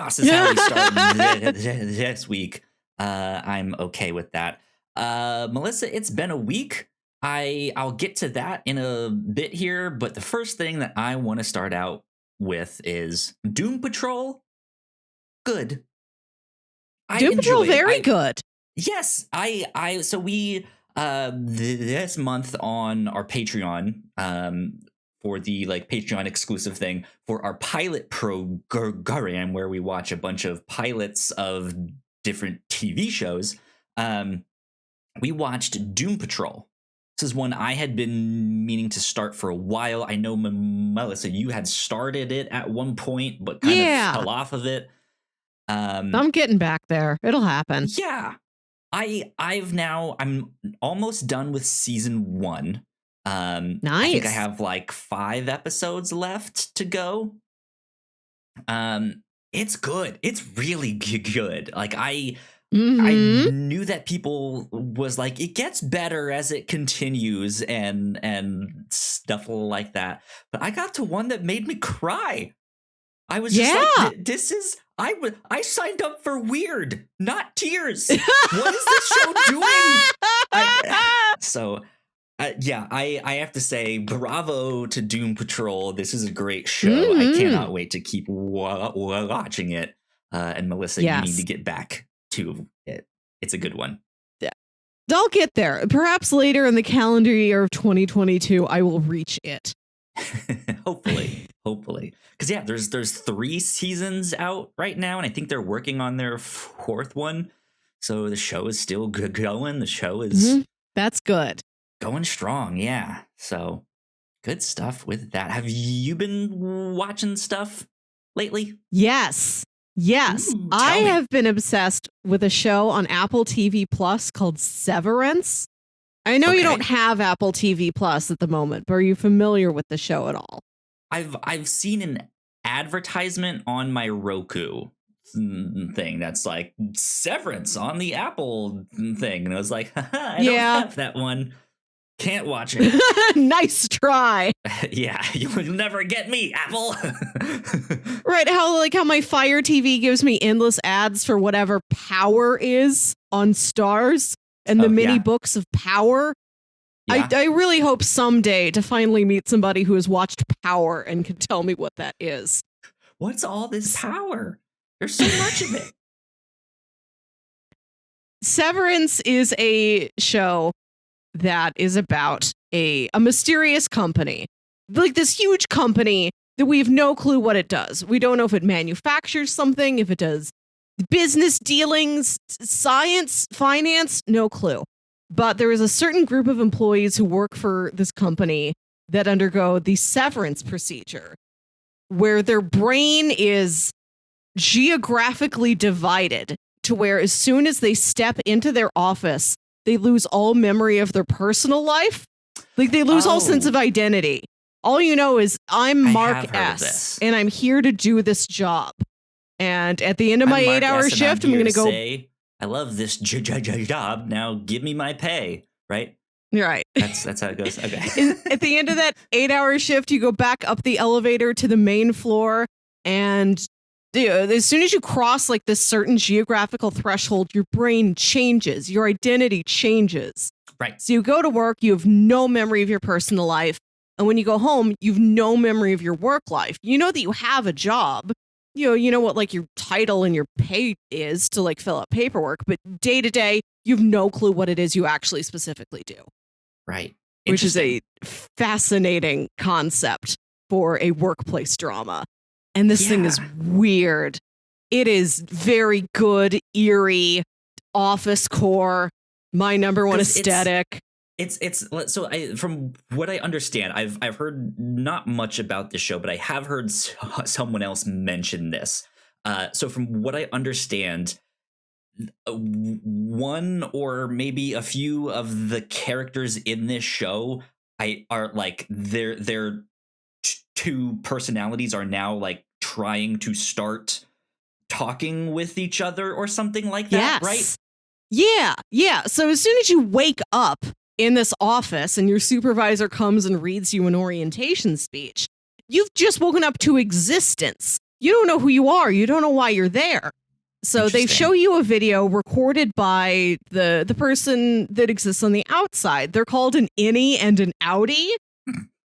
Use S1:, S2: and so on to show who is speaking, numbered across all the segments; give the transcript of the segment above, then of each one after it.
S1: chaos is how we start this week. I'm okay with that. Melissa, it's been a week. I'll get to that in a bit here, but the first thing that I want to start out with is Doom Patrol. Good.
S2: Doom Patrol, very good.
S1: Yes, so we this month on our Patreon, for the like Patreon exclusive thing for our pilot program where we watch a bunch of pilots of different TV shows. We watched Doom Patrol. This is one I had been meaning to start for a while. I know, Melissa, you had started it at one point, but kind of fell off of it.
S2: I'm getting back there. It'll happen.
S1: Yeah. I'm almost done with season 1.
S2: Nice.
S1: I think I have like 5 episodes left to go. It's good. It's really good. Like I knew that people was like, it gets better as it continues and stuff like that. But I got to one that made me cry. I was just like, this is, I signed up for weird, not tears. What is this show doing? I have to say, bravo to Doom Patrol. This is a great show. I cannot wait to keep watching it. And Melissa, you need to get back to it. It's a good one.
S2: Yeah, I'll get there. Perhaps later in the calendar year of 2022, I will reach it.
S1: Hopefully. Because there's 3 seasons out right now, and I think they're working on their 4th one. So the show is still going. The show is
S2: that's good.
S1: Going strong, yeah. So good stuff with that. Have you been watching stuff lately?
S2: Yes. Ooh, I have been obsessed with a show on Apple TV Plus called Severance. I know you don't have Apple TV Plus at the moment, but are you familiar with the show at all?
S1: I've seen an advertisement on my Roku thing that's like Severance on the Apple thing, and I was like, I don't have that one. Can't watch it.
S2: Nice try.
S1: Yeah, you'll never get me, Apple.
S2: Right, how my Fire TV gives me endless ads for whatever Power is on Stars and the mini books of Power. Yeah. I really hope someday to finally meet somebody who has watched Power and can tell me what that is.
S1: What's all this power? There's so much of it.
S2: Severance is a show that is about a mysterious company, like this huge company that we have no clue what it does. We don't know if it manufactures something, if it does business dealings, science, finance, no clue. But there is a certain group of employees who work for this company that undergo the severance procedure, where their brain is geographically divided to where as soon as they step into their office, they lose all memory of their personal life. Like they lose all sense of identity. All you know is I'm Mark S. and I'm here to do this job. And at the end of my 8-hour shift, I'm going to go
S1: say, I love this job. Now give me my pay. Right.
S2: Right.
S1: That's how it goes. Okay.
S2: At the end of that 8-hour shift, you go back up the elevator to the main floor. And as soon as you cross like this certain geographical threshold, your brain changes, your identity changes.
S1: Right.
S2: So you go to work, you have no memory of your personal life. And when you go home, you've no memory of your work life. You know that you have a job. You know what like your title and your pay is to like fill out paperwork. But day to day, you have no clue what it is you actually specifically do.
S1: Right.
S2: Which is a fascinating concept for a workplace drama. And this thing is weird. It is very good, eerie, office core, my number one aesthetic.
S1: From what I understand, I've heard not much about this show, but I have heard someone else mention this. So from what I understand, one or maybe a few of the characters in this show are like their 2 personalities are now like trying to start talking with each other or something like that, right?
S2: Yeah. So as soon as you wake up in this office and your supervisor comes and reads you an orientation speech, you've just woken up to existence. you don't know who you are. You don't know why you're there. So they show you a video recorded by the person that exists on the outside. They're called an innie and an outie.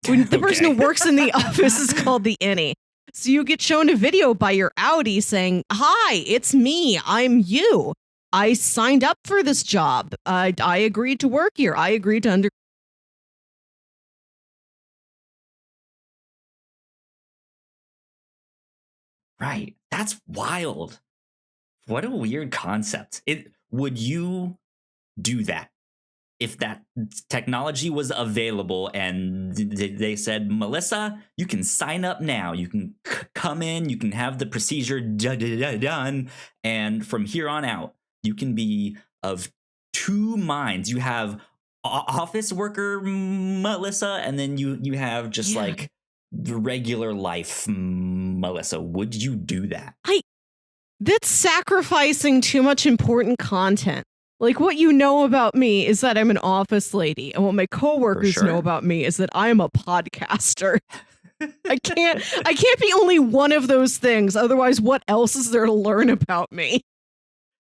S2: The person who works in the office is called the innie. So you get shown a video by your outie saying, "Hi, it's me. I'm you. I signed up for this job. I agreed to work here. I agreed to
S1: Right. That's wild. What a weird concept. Would you do that if that technology was available and they said, Melissa, you can sign up now. You can come in, you can have the procedure done, and from here on out, you can be of two minds. You have office worker Melissa, and then you have just like the regular life Melissa. Would you do that?
S2: That's sacrificing too much important content. Like, what you know about me is that I'm an office lady, and what my coworkers know about me is that I'm a podcaster. I can't be only one of those things. Otherwise, what else is there to learn about me?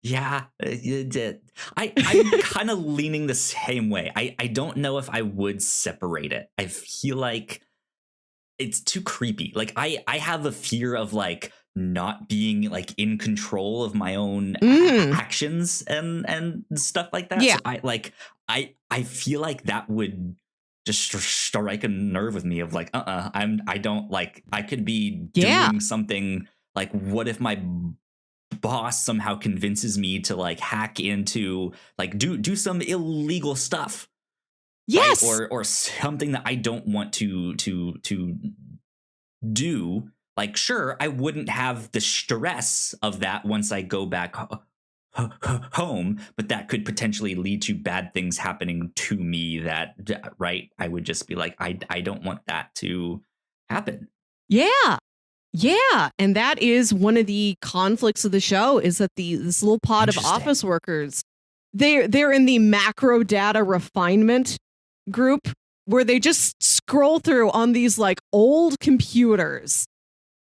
S1: Yeah, I'm kind of leaning the same way. I don't know if I would separate it. I feel like it's too creepy. Like I have a fear of like not being like in control of my own actions and stuff like that.
S2: Yeah.
S1: So I feel like that would just strike a nerve with me of like, I don't like, I could be doing something like, what if my boss somehow convinces me to like hack into like do some illegal stuff?
S2: Yes.
S1: Right? Or something that I don't want to do. Like, sure, I wouldn't have the stress of that once I go back home, but that could potentially lead to bad things happening to me that, right? I would just be like, I don't want that to happen.
S2: Yeah. Yeah. And that is one of the conflicts of the show, is that this little pod of office workers, they're in the macro data refinement group, where they just scroll through on these like old computers.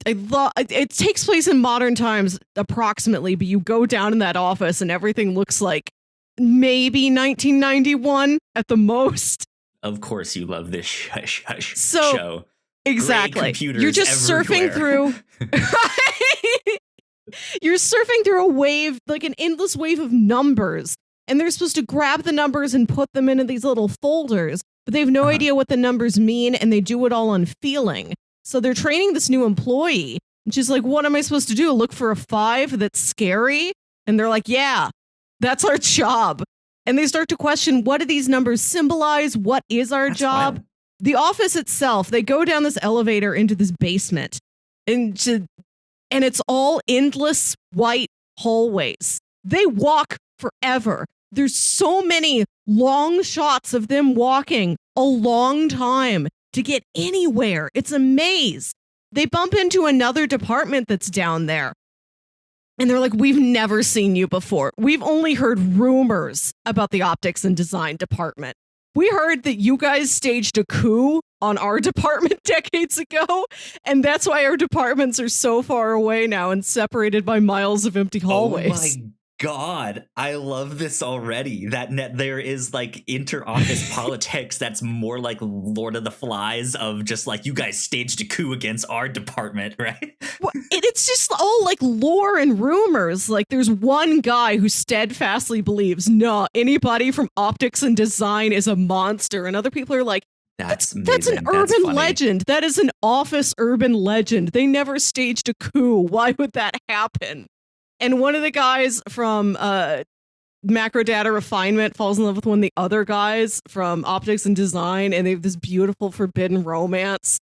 S2: It takes place in modern times approximately, but you go down in that office and everything looks like maybe 1991 at the most.
S1: Of course you love this
S2: show. Exactly. You're just surfing through. You're surfing through a wave, like an endless wave of numbers. And they're supposed to grab the numbers and put them into these little folders, but they have no idea what the numbers mean, and they do it all on feeling. So they're training this new employee, and she's like, what am I supposed to do? Look for a 5 that's scary? And they're like, yeah, that's our job. And they start to question, what do these numbers symbolize? What is our job? Wild. The office itself, they go down this elevator into this basement, and it's all endless white hallways. They walk forever. There's so many long shots of them walking a long time to get anywhere. It's a maze. They bump into another department that's down there. And they're like, we've never seen you before. We've only heard rumors about the optics and design department. We heard that you guys staged a coup on our department decades ago, and that's why our departments are so far away now and separated by miles of empty hallways.
S1: Oh my God, I love this already. That there is like inter-office politics that's more like Lord of the Flies, of just like, you guys staged a coup against our department, right?
S2: Well, it's just all like lore and rumors. Like, there's one guy who steadfastly believes, no, anybody from optics and design is a monster. And other people are like, that's an urban legend. That is an office urban legend. They never staged a coup. Why would that happen? And one of the guys from macro data refinement falls in love with one of the other guys from optics and design, and they have this beautiful forbidden romance.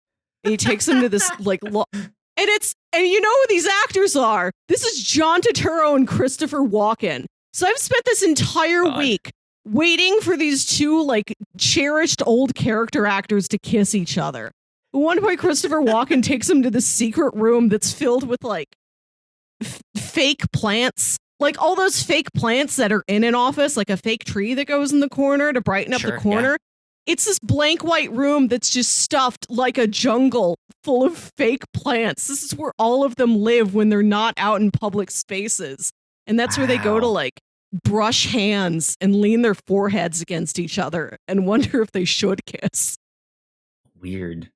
S2: And he takes him to this like, and you know who these actors are? This is John Turturro and Christopher Walken. So I've spent this entire week waiting for these two like cherished old character actors to kiss each other. At one point, Christopher Walken takes him to this secret room that's filled with like fake plants, like all those fake plants that are in an office, like a fake tree that goes in the corner to brighten up the corner. It's this blank white room that's just stuffed like a jungle full of fake plants. This is where all of them live when they're not out in public spaces. And that's where they go to
S1: Wow.
S2: like brush hands and lean their foreheads against each other and wonder if they should kiss.
S1: Weird.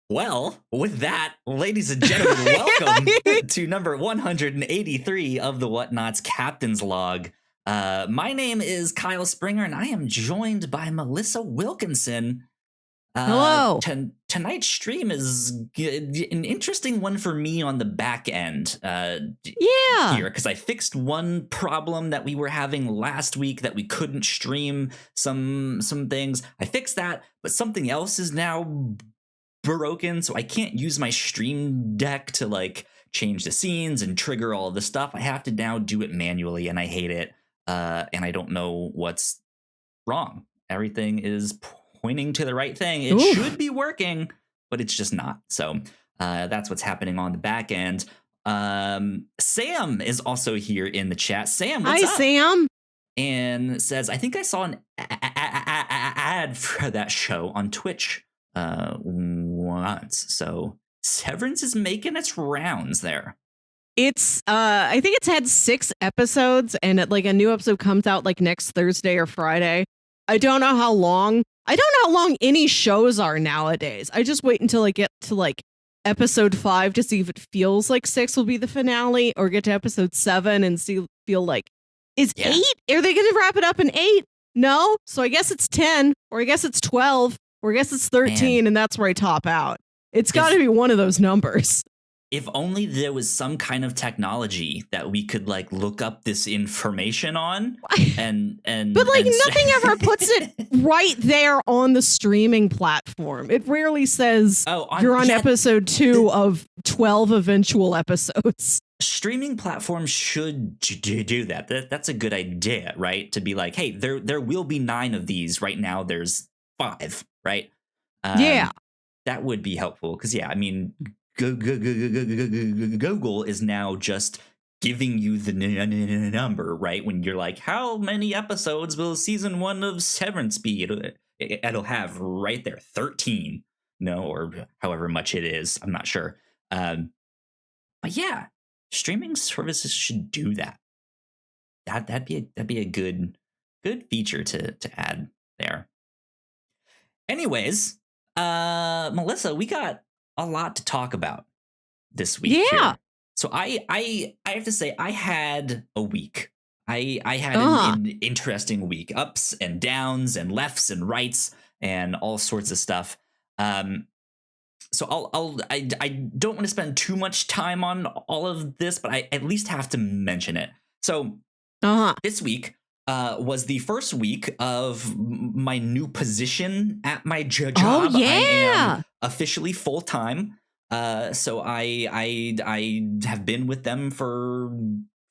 S1: Well, with that, ladies and gentlemen, welcome to number 183 of the Whatnauts Captain's Log. My name is Kyle Springer, and I am joined by Melissa Wilkinson.
S2: Hello.
S1: Tonight's stream is an interesting one for me on the back end.
S2: Yeah.
S1: Here, because I fixed one problem that we were having last week that we couldn't stream some things. I fixed that, but something else is now broken, so I can't use my stream deck to like change the scenes and trigger all of the stuff. I have to now do it manually, and I hate it. And I don't know what's wrong. Everything is pointing to the right thing. It should be working, but it's just not. So that's what's happening on the back end. Sam is also here in the chat. Sam, what's up?
S2: Hi, Sam.
S1: And says, I think I saw an ad for that show on Twitch once. So Severance is making its rounds there.
S2: It's I think it's had 6 episodes, and a new episode comes out like next Thursday or Friday. I don't know how long any shows are nowadays. I just wait until I get to like episode 5 to see if it feels like 6 will be the finale, or get to episode 7 and feel like, is 8? Are they gonna wrap it up in 8? No. So I guess it's 10, or I guess it's 12, or I guess it's 13, and that's where I top out. It's got to be one of those numbers.
S1: If only there was some kind of technology that we could like look up this information on, and
S2: but like nothing ever puts it right there on the streaming platform. It rarely says you're on episode 2 of 12 eventual episodes.
S1: Streaming platforms should do that. That's a good idea, right? To be like, hey, there will be 9 of these. Right now, there's 5, right?
S2: Yeah,
S1: that would be helpful because I mean, Google is now just giving you the number, right? When you're like, how many episodes will season 1 of Severance be? It'll have right there 13, or however much it is. I'm not sure. But yeah, streaming services should do that. That'd be a good feature to add there. Anyways, Melissa, we got a lot to talk about this week.
S2: Yeah.
S1: Here. So I have to say I had a week. I had an interesting week, ups and downs and lefts and rights and all sorts of stuff. So I don't want to spend too much time on all of this, but I at least have to mention it. So this week was the first week of my new position at my job.
S2: Oh yeah.
S1: I am officially full time. So I have been with them for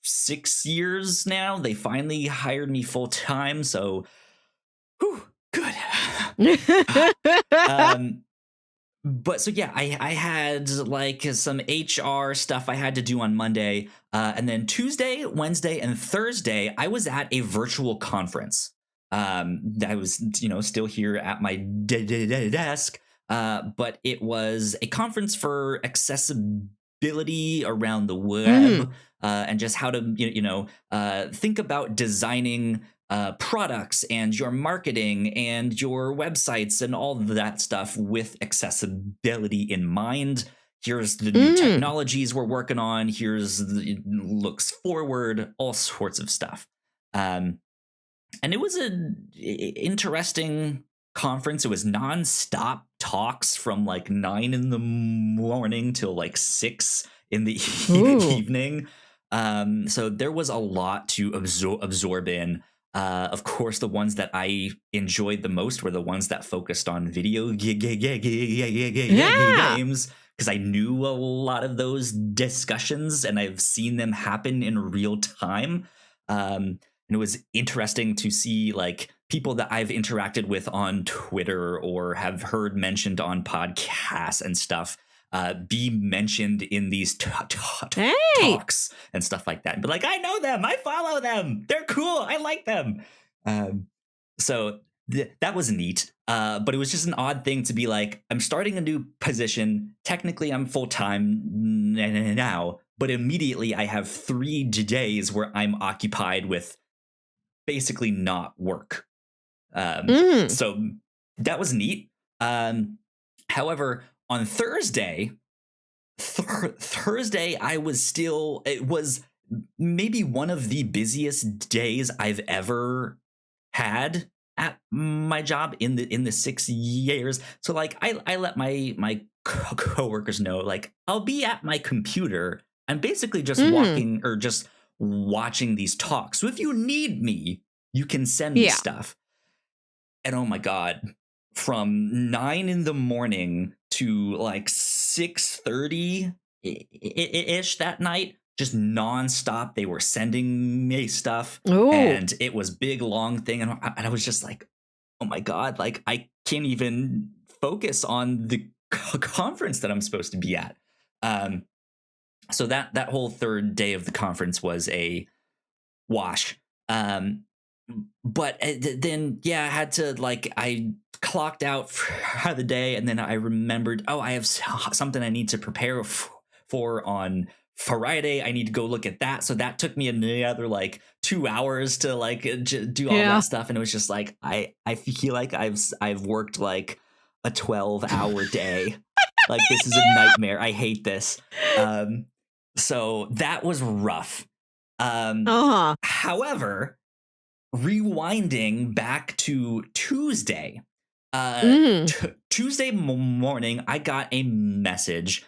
S1: 6 years now. They finally hired me full time. So, good. But so yeah, I had like some HR stuff I had to do on Monday, and then Tuesday, Wednesday, and Thursday I was at a virtual conference. I was still here at my desk, but it was a conference for accessibility around the web, and just how to think about designing products and your marketing and your websites and all that stuff with accessibility in mind. Here's the new technologies we're working on. Here's the looks forward, all sorts of stuff. And it was an interesting conference. It was nonstop talks from like 9 in the morning till like 6 in the evening. So there was a lot to absorb in. Of course, the ones that I enjoyed the most were the ones that focused on video games, because I knew a lot of those discussions and I've seen them happen in real time. And it was interesting to see like people that I've interacted with on Twitter or have heard mentioned on podcasts and stuff be mentioned in these talks and stuff like that. But like, I know them, I follow them, they're cool, I like them. So that was neat. But it was just an odd thing to be like, I'm starting a new position. Technically, I'm full time now, but immediately I have 3 days where I'm occupied with basically not work. So that was neat. However, on Thursday, it was maybe one of the busiest days I've ever had at my job in the 6 years. So like I let my coworkers know, like, I'll be at my computer. I'm basically just walking or just watching these talks. So if you need me, you can send me stuff. And oh my God, from 9 in the morning to like 6:30 ish that night, just nonstop, they were sending me stuff. And it was big, long thing. And I was just like, oh my God, like I can't even focus on the conference that I'm supposed to be at. So that whole third day of the conference was a wash. But then, I had to, like, I clocked out for the day, and then I remembered, I have something I need to prepare for on Friday. I need to go look at that. So that took me another like 2 hours to like do all that stuff. And it was just like, I feel like I've worked like a 12-hour day. Like, this is a nightmare. I hate this. So that was rough. However, rewinding back to Tuesday, Tuesday morning, I got a message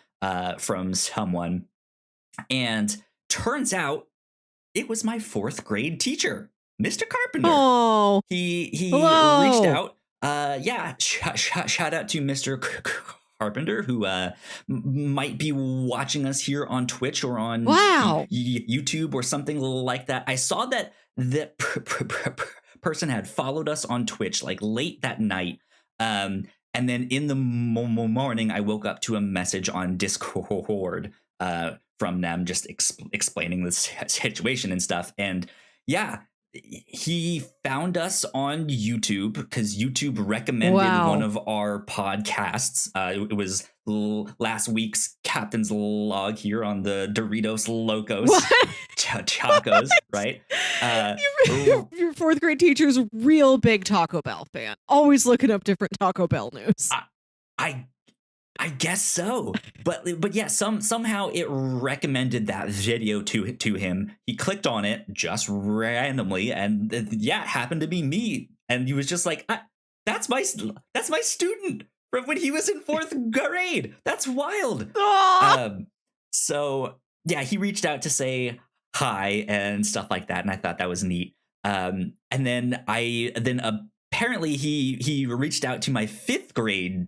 S1: from someone, and turns out it was my 4th grade teacher, Mr. Carpenter.
S2: Oh,
S1: he reached out. Shout out to Mr. Carpenter, who might be watching us here on Twitch or on YouTube or something like that. I saw that person had followed us on Twitch like late that night. And then in the morning, I woke up to a message on Discord from them just explaining the situation and stuff. And he found us on YouTube because YouTube recommended one of our podcasts. It was last week's Captain's Log here on the Doritos Locos Chacos, right?
S2: Your 4th grade teacher's a real big Taco Bell fan. Always looking up different Taco Bell news.
S1: I guess so, but somehow it recommended that video to him. He clicked on it just randomly, and it happened to be me. And he was just like, "That's my student from when he was in 4th grade. That's wild." So he reached out to say hi and stuff like that, and I thought that was neat. And then apparently he reached out to my 5th grade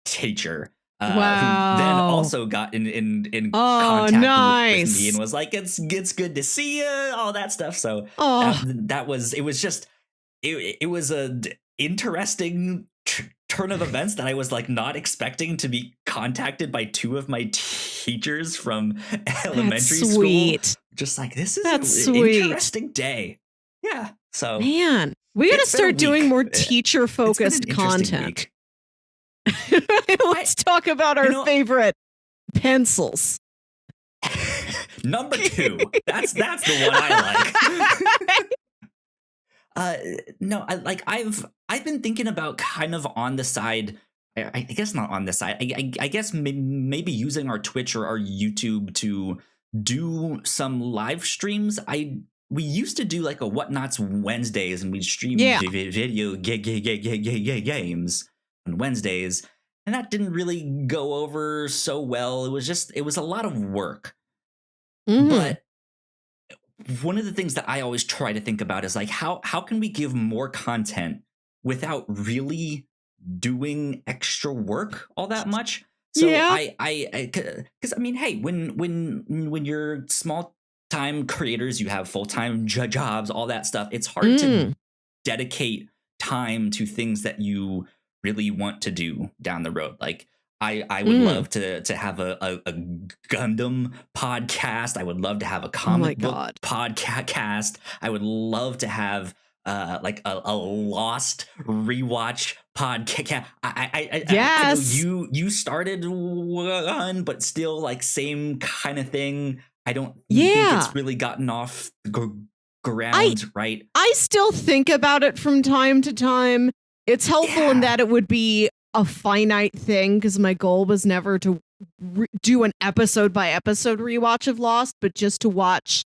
S1: teacher, who then also got in contact with me and was like, it's good to see you, all that stuff. So it was a interesting turn of events that I was like not expecting to be contacted by 2 of my teachers from elementary school. Just like, this is an interesting day. Yeah. So
S2: man, we gotta start doing more teacher focused content. Let's talk about our favorite pencils.
S1: Number 2. That's the one I like. I've been thinking about kind of on the side. I guess not on the side. I guess maybe using our Twitch or our YouTube to do some live streams. We used to do like a Whatnauts Wednesdays, and we'd stream video games on Wednesdays, and that didn't really go over so well. It was a lot of work. But one of the things that I always try to think about is like, how can we give more content without really doing extra work all that much? So because I mean, hey, when you're small time creators, you have full-time jobs, all that stuff, it's hard to dedicate time to things that you really want to do down the road. Like I would love to have a Gundam podcast. I would love to have a comic book podcast. I would love to have like a lost rewatch podcast. I
S2: Yes.
S1: know you started one, but still like same kind of thing. I don't think
S2: Yeah.
S1: it's really gotten off the ground, right?
S2: I still think about it from time to time. It's helpful in that it would be a finite thing because my goal was never to do an episode by episode rewatch of Lost, but just to watch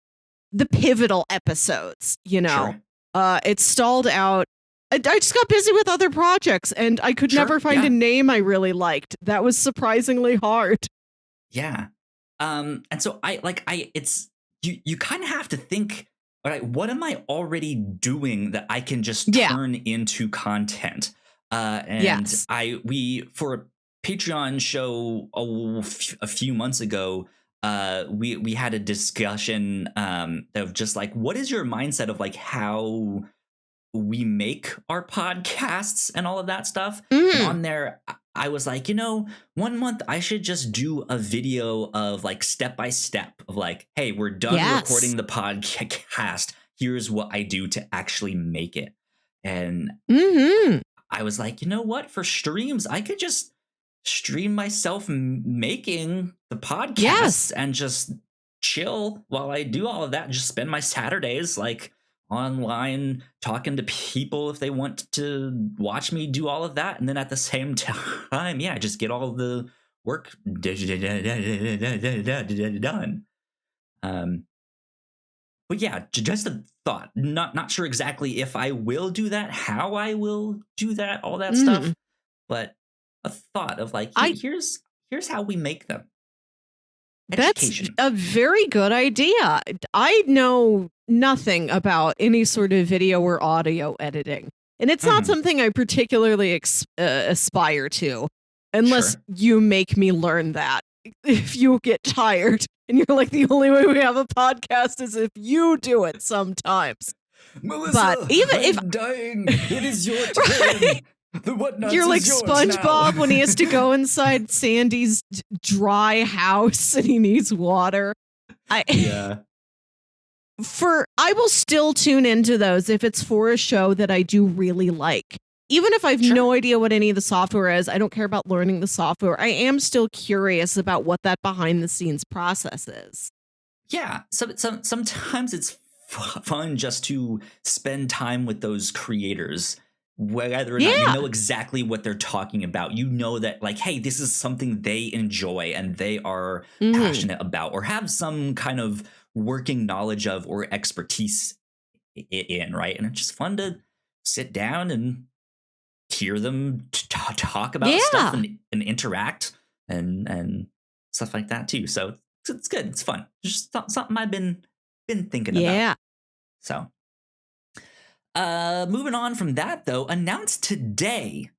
S2: the pivotal episodes, you know.
S1: Sure.
S2: It stalled out. I just got busy with other projects and I could never find a name I really liked. That was surprisingly hard.
S1: Yeah. And so it's you kind of have to think, all right, what am I already doing that I can just turn into content? And we for a Patreon show a few months ago, we had a discussion of just like, what is your mindset of like how we make our podcasts and all of that stuff? And on there, I was like, 1 month I should just do a video of like step by step of like, hey, we're done recording the podcast. Here's what I do to actually make it. And I was like, you know what? For streams, I could just stream myself making the podcast and just chill while I do all of that. Just spend my Saturdays like online talking to people if they want to watch me do all of that. And then at the same time, just get all the work done. But yeah, just a thought. Not sure exactly if I will do that, how I will do that, all that stuff. But a thought of like, here's how we make them. Education.
S2: That's a very good idea. I know nothing about any sort of video or audio editing, and it's not something I particularly aspire to, unless you make me learn that. If you get tired and you're like, the only way we have a podcast is if you do it sometimes.
S1: Melissa,
S2: but even if
S1: I'm dying, it is your turn. The Whatnauts
S2: you're like
S1: is
S2: SpongeBob when he has to go inside Sandy's dry house and he needs water. I will still tune into those if it's for a show that I do really like. Even if I have no idea what any of the software is, I don't care about learning the software. I am still curious about what that behind the scenes process is.
S1: Yeah, sometimes it's fun just to spend time with those creators. Whether or not you know exactly what they're talking about, you know that like, hey, this is something they enjoy and they are passionate about or have some kind of working knowledge of or expertise in, right? And it's just fun to sit down and hear them talk about stuff and interact and stuff like that too. So it's good. It's fun. Just something I've been thinking about. So. Moving on from that, though, announced today,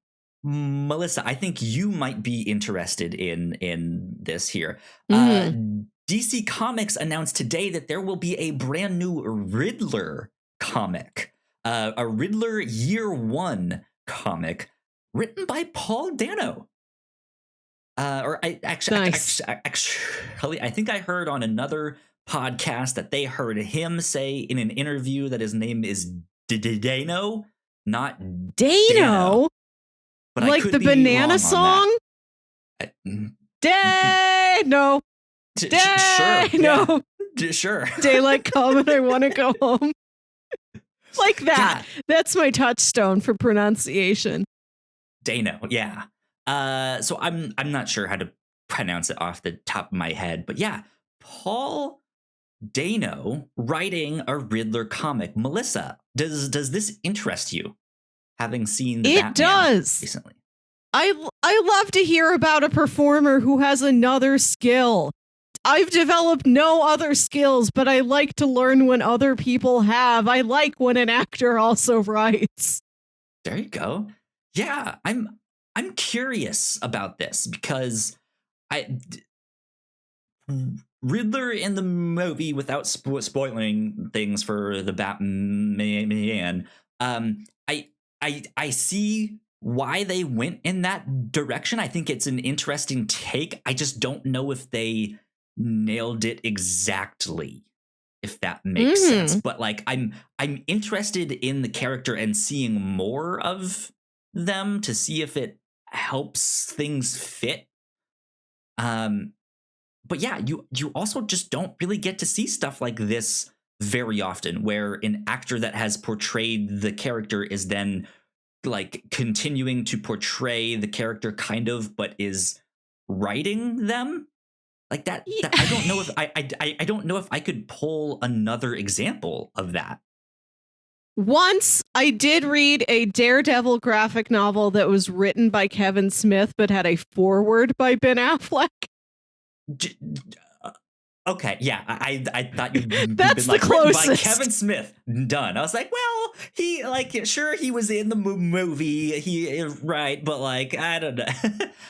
S1: Melissa, I think you might be interested in this here. DC Comics announced today that there will be a brand new Riddler comic, a Riddler Year One comic written by Paul Dano. I think I heard on another podcast that they heard him say in an interview that his name is Dano, not Dano. But
S2: like the banana song? Dano. Dano.
S1: Sure.
S2: Daylight come and I want to go home. Like that. Yeah. That's my touchstone for pronunciation.
S1: Dano, yeah. So I'm not sure how to pronounce it off the top of my head, but yeah, Paul Dano writing a Riddler comic. Melissa, does this interest you? Having seen the Batman recently,
S2: I love to hear about a performer who has another skill. I've developed no other skills, but I like to learn when other people have. I like when an actor also writes.
S1: There you go. Yeah, I'm curious about this because Riddler in the movie, without spoiling things for the Batman, I see why they went in that direction. I think it's an interesting take. I just don't know if they nailed it exactly, if that makes sense. But like I'm interested in the character and seeing more of them to see if it helps things fit. But yeah, you also just don't really get to see stuff like this very often, where an actor that has portrayed the character is then like continuing to portray the character kind of, but is writing them like that.
S2: Yeah.
S1: I don't know if I don't know if I could pull another example of that.
S2: Once I did read a Daredevil graphic novel that was written by Kevin Smith, but had a foreword by Ben Affleck.
S1: Okay, yeah, I thought you'd been
S2: That's
S1: like
S2: the
S1: written by
S2: closest.
S1: Kevin Smith. Done. I was like, well, he like sure he was in the movie, he right, but like I don't know.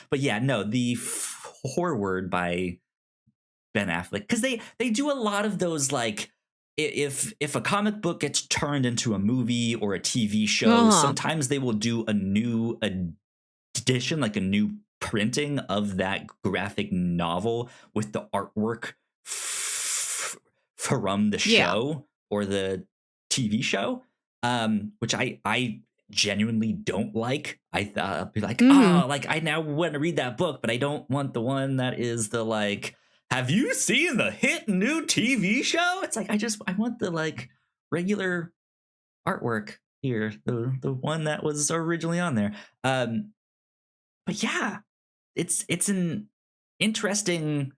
S1: But yeah, no, the foreword by Ben Affleck, because they do a lot of those like if a comic book gets turned into a movie or a TV show, sometimes they will do a new edition, like a new printing of that graphic novel with the artwork from the show or the TV show, which I genuinely don't like. I thought I'd be like, like I now want to read that book, but I don't want the one that is the like, have you seen the hit new TV show? It's like I want the like regular artwork here, the one that was originally on there. But yeah, it's an interesting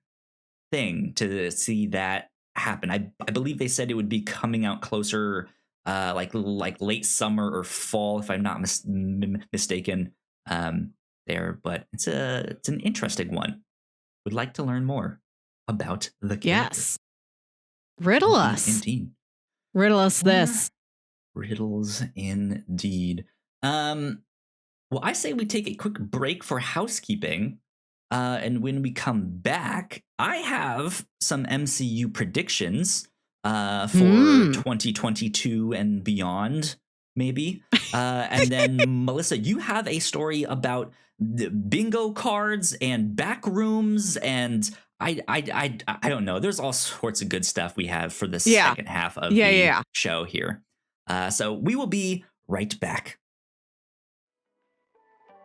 S1: thing to see that happen. I believe they said it would be coming out closer, like late summer or fall, if I'm not mistaken. There, but it's an interesting one. Would like to learn more about the character.
S2: Yes, riddle us.
S1: Indeed,
S2: riddle us this.
S1: Riddles indeed. Well, I say we take a quick break for housekeeping. And when we come back, I have some MCU predictions for 2022 and beyond, maybe. And then, Melissa, you have a story about the bingo cards and backrooms, and I don't know. There's all sorts of good stuff we have for the second half of the show here. So we will be right back.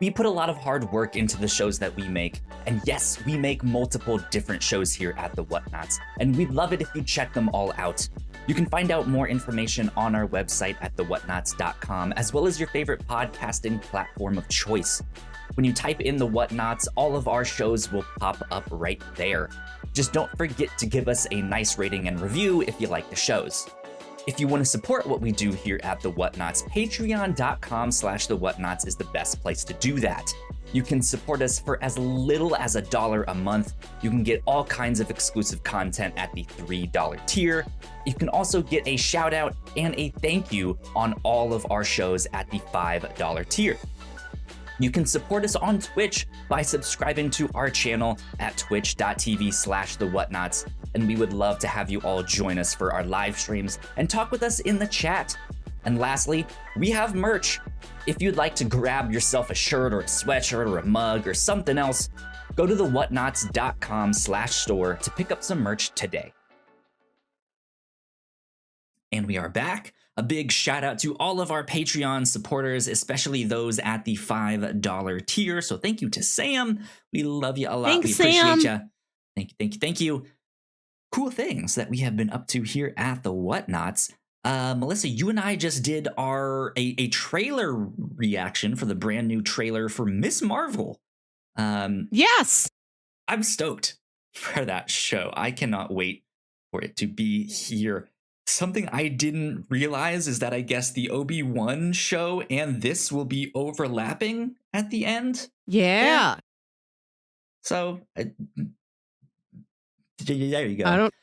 S1: We put a lot of hard work into the shows that we make, and yes, we make multiple different shows here at the Whatnauts, and we'd love it if you check them all out. You can find out more information on our website at thewhatnauts.com, as well as your favorite podcasting platform of choice. When you type in the Whatnauts, all of our shows will pop up right there. Just don't forget to give us a nice rating and review if you like the shows. If you want to support what we do here at The Whatnauts, patreon.com/The Whatnauts is the best place to do that. You can support us for as little as $1 a month. You can get all kinds of exclusive content at the $3 tier. You can also get a shout out and a thank you on all of our shows at the $5 tier. You can support us on Twitch by subscribing to our channel at twitch.tv/The Whatnauts. And we would love to have you all join us for our live streams and talk with us in the chat. And lastly, we have merch. If you'd like to grab yourself a shirt or a sweatshirt or a mug or something else, go to thewhatnauts.com/store to pick up some merch today. And we are back. A big shout out to all of our Patreon supporters, especially those at the $5 tier. So thank you to Sam. We love you a lot.
S2: Thanks,
S1: we appreciate
S2: Sam.
S1: you. Thank you. Cool things that we have been up to here at the Whatnauts. Melissa, you and I just did a trailer reaction for the brand new trailer for Miss Marvel.
S2: Yes.
S1: I'm stoked for that show. I cannot wait for it to be here. Something I didn't realize is that I guess the Obi-Wan show and this will be overlapping at the end.
S2: Yeah.
S1: So there you go.
S2: I don't.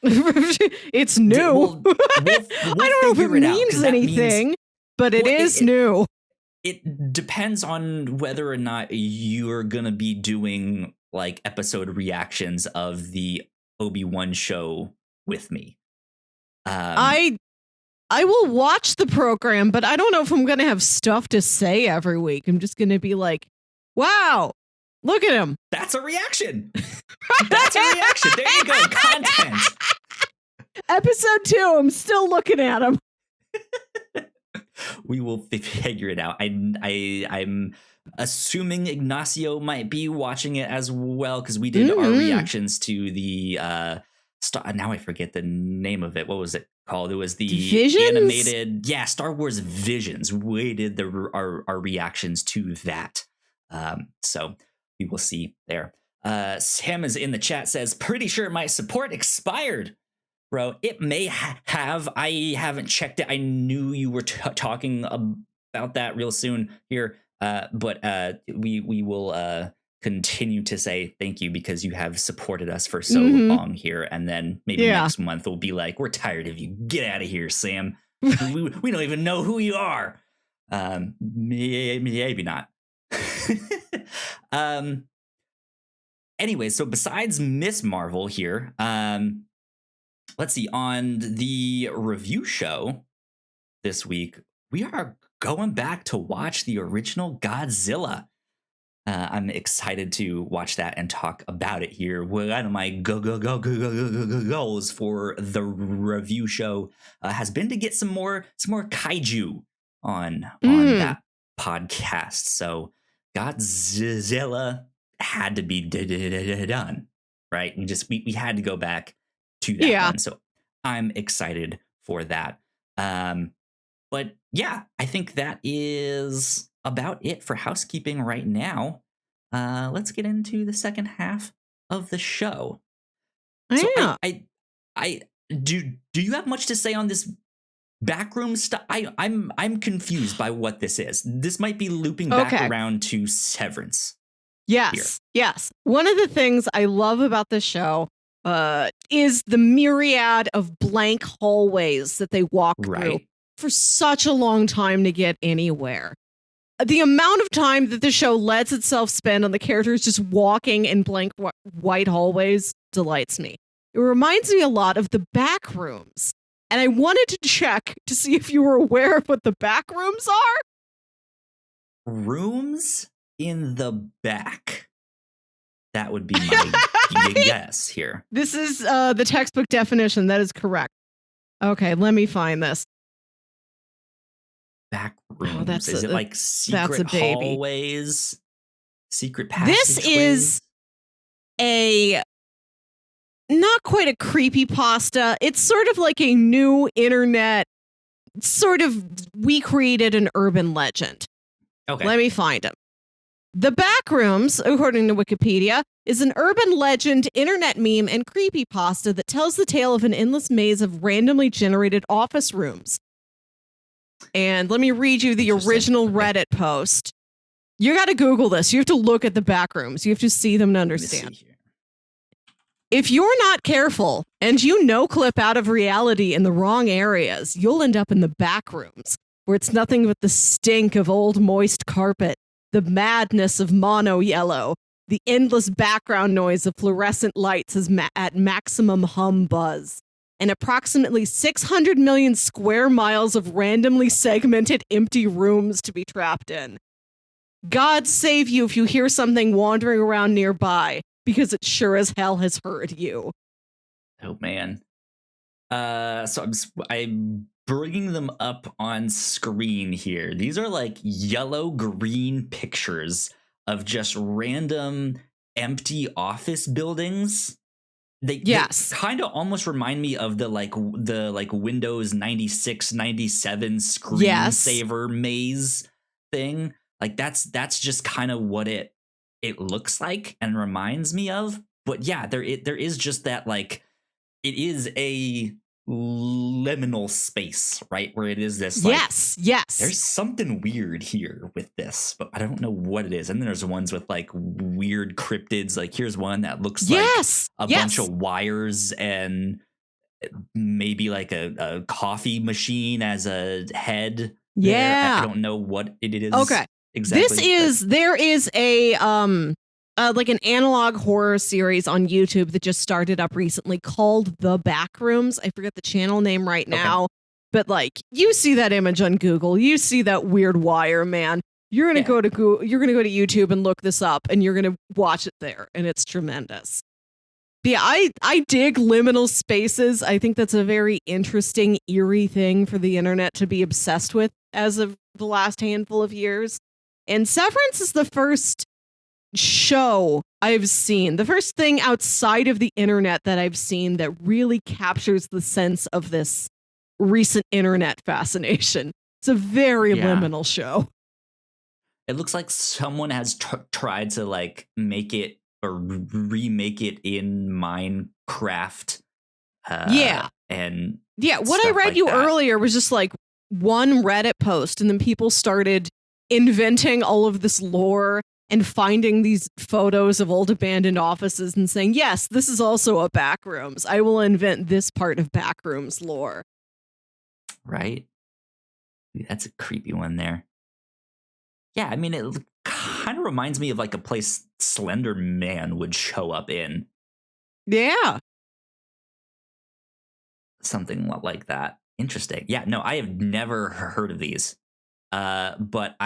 S2: It's new. I don't know if it means anything, but it is new.
S1: It depends on whether or not you're gonna be doing like episode reactions of the Obi-Wan show with me.
S2: I will watch the program, but I don't know if I'm gonna have stuff to say every week. I'm just gonna be like, wow. Look at him.
S1: That's a reaction. That's a reaction. There you go. Content.
S2: Episode 2, I'm still looking at him.
S1: We will figure it out. I'm assuming Ignacio might be watching it as well, because we did our reactions to the now I forget the name of it. What was it called? It was the
S2: Visions?
S1: Animated, Star Wars Visions. We did our reactions to that. So we will see there. Sam is in the chat, says, pretty sure my support expired. Bro, it may have. I haven't checked it. I knew you were talking about that real soon here. But we will continue to say thank you, because you have supported us for so long here. And then maybe next month we'll be like, we're tired of you. Get out of here, Sam. we don't even know who you are. Maybe not. Anyway, so besides Miss Marvel here, let's see, on the review show this week, we are going back to watch the original Godzilla. I'm excited to watch that and talk about it here. One of my goals for the review show has been to get some more kaiju on that podcast. So Godzilla had to be done, right? We had to go back to that one. So I'm excited for that. But yeah, I think that is about it for housekeeping right now. Let's get into the second half of the show. So I do you have much to say on this backroom stuff? I'm confused by what this is. This might be looping back around to Severance.
S2: Yes. One of the things I love about this show is the myriad of blank hallways that they walk through for such a long time to get anywhere. The amount of time that the show lets itself spend on the characters just walking in blank white hallways delights me. It reminds me a lot of the Backrooms. And I wanted to check to see if you were aware of what the Backrooms are.
S1: Rooms in the back. That would be my guess here.
S2: This is the textbook definition. That is correct. Okay, let me find this.
S1: Back rooms. Is it like secret hallways? Secret passageways?
S2: This is a not quite a creepypasta. It's sort of like a new internet we created an urban legend.
S1: Okay.
S2: Let me find it. The Backrooms, according to Wikipedia, is an urban legend, internet meme, and creepypasta that tells the tale of an endless maze of randomly generated office rooms. And let me read you the original Reddit post. You got to Google this. You have to look at the Backrooms. You have to see them to understand. If you're not careful and you clip out of reality in the wrong areas, you'll end up in the Backrooms, where it's nothing but the stink of old moist carpet, the madness of mono yellow, the endless background noise of fluorescent lights at maximum hum buzz, and approximately 600 million square miles of randomly segmented empty rooms to be trapped in. God save you if you hear something wandering around nearby, because it sure as hell has heard you.
S1: Oh, man. So I'm bringing them up on screen here. These are like yellow-green pictures of just random empty office buildings. They kind of almost remind me of the Windows 96, 97 screensaver maze thing. Like that's just kind of what it looks like and reminds me of. But yeah, there is just that, like, it is a liminal space, right? Where it is this, like,
S2: yes.
S1: There's something weird here with this, but I don't know what it is. And then there's ones with like weird cryptids. Like here's one that looks like a bunch of wires and maybe like a coffee machine as a head.
S2: Yeah.
S1: I don't know what it is.
S2: Okay.
S1: Exactly.
S2: There is a like an analog horror series on YouTube that just started up recently called The Backrooms. I forget the channel name right now, but like you see that image on Google, you see that weird wire, man. You're gonna go to Google, you're gonna go to YouTube and look this up, and you're gonna watch it there, and it's tremendous. Yeah, I dig liminal spaces. I think that's a very interesting, eerie thing for the internet to be obsessed with as of the last handful of years. And Severance is the first show I've seen, the first thing outside of the internet that I've seen that really captures the sense of this recent internet fascination. It's a very liminal show.
S1: It looks like someone has tried to like make it or remake it in Minecraft. And
S2: what I read
S1: like
S2: you
S1: that.
S2: earlier was just like one Reddit post, and then people started inventing all of this lore and finding these photos of old abandoned offices and saying, yes, this is also a Backrooms. I will invent this part of Backrooms lore.
S1: Right? That's a creepy one there. Yeah, I mean, it kind of reminds me of like a place Slender Man would show up in.
S2: Yeah.
S1: Something like that. Interesting. Yeah, no, I have never heard of these. But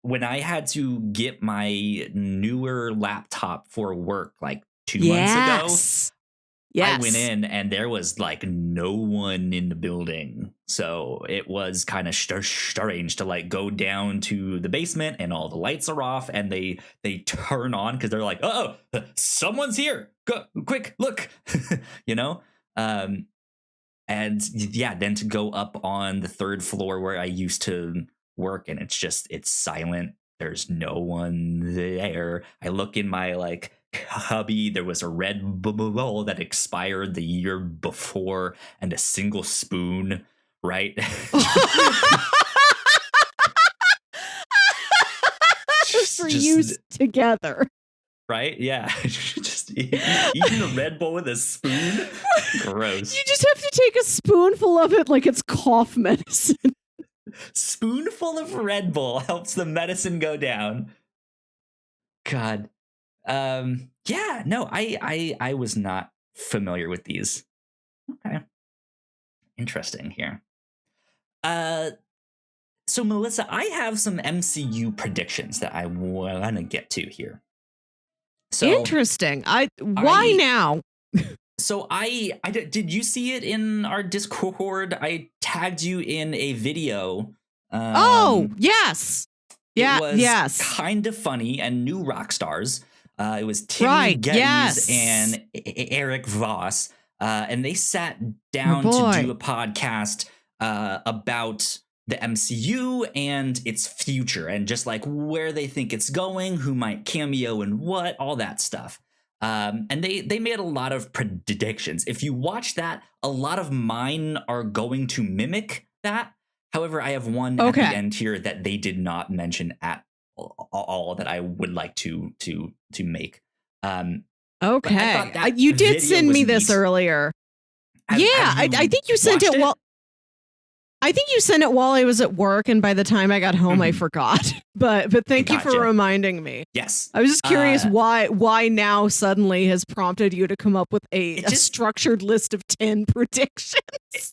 S1: when I had to get my newer laptop for work like 2 months ago, I went in and there was like no one in the building. So it was kind of strange to like go down to the basement and all the lights are off and they turn on because they're like, oh, someone's here. Go quick, look, you know? And yeah, then to go up on the 3rd floor where I used to work and it's silent. There's no one there. I look in my like hubby, there was a Red Bull that expired the year before and a single spoon, right?
S2: For use together.
S1: Right? Yeah. Just eating a Red Bull with a spoon. Gross.
S2: You just have to take a spoonful of it like it's cough medicine.
S1: Spoonful of Red Bull helps the medicine go down. God. Yeah, no, I was not familiar with these. Okay. Interesting here. So Melissa, I have some MCU predictions that I want to get to here. So
S2: interesting. Why now?
S1: So I did you see it in our Discord? I tagged you in a video.
S2: Yes.
S1: It was kind of funny and new rock stars. It was Tim Geddes and Eric Voss. And they sat down to do a podcast about the MCU and its future and just like where they think it's going, who might cameo and what, all that stuff. And they made a lot of predictions. If you watch that, a lot of mine are going to mimic that. However, I have one at the end here that they did not mention at all that I would like to make.
S2: You did send me this earlier. I think you sent it while I was at work, and by the time I got home, I forgot. But thank you for reminding me.
S1: Yes,
S2: I was just curious why now suddenly has prompted you to come up with a structured list of 10 predictions.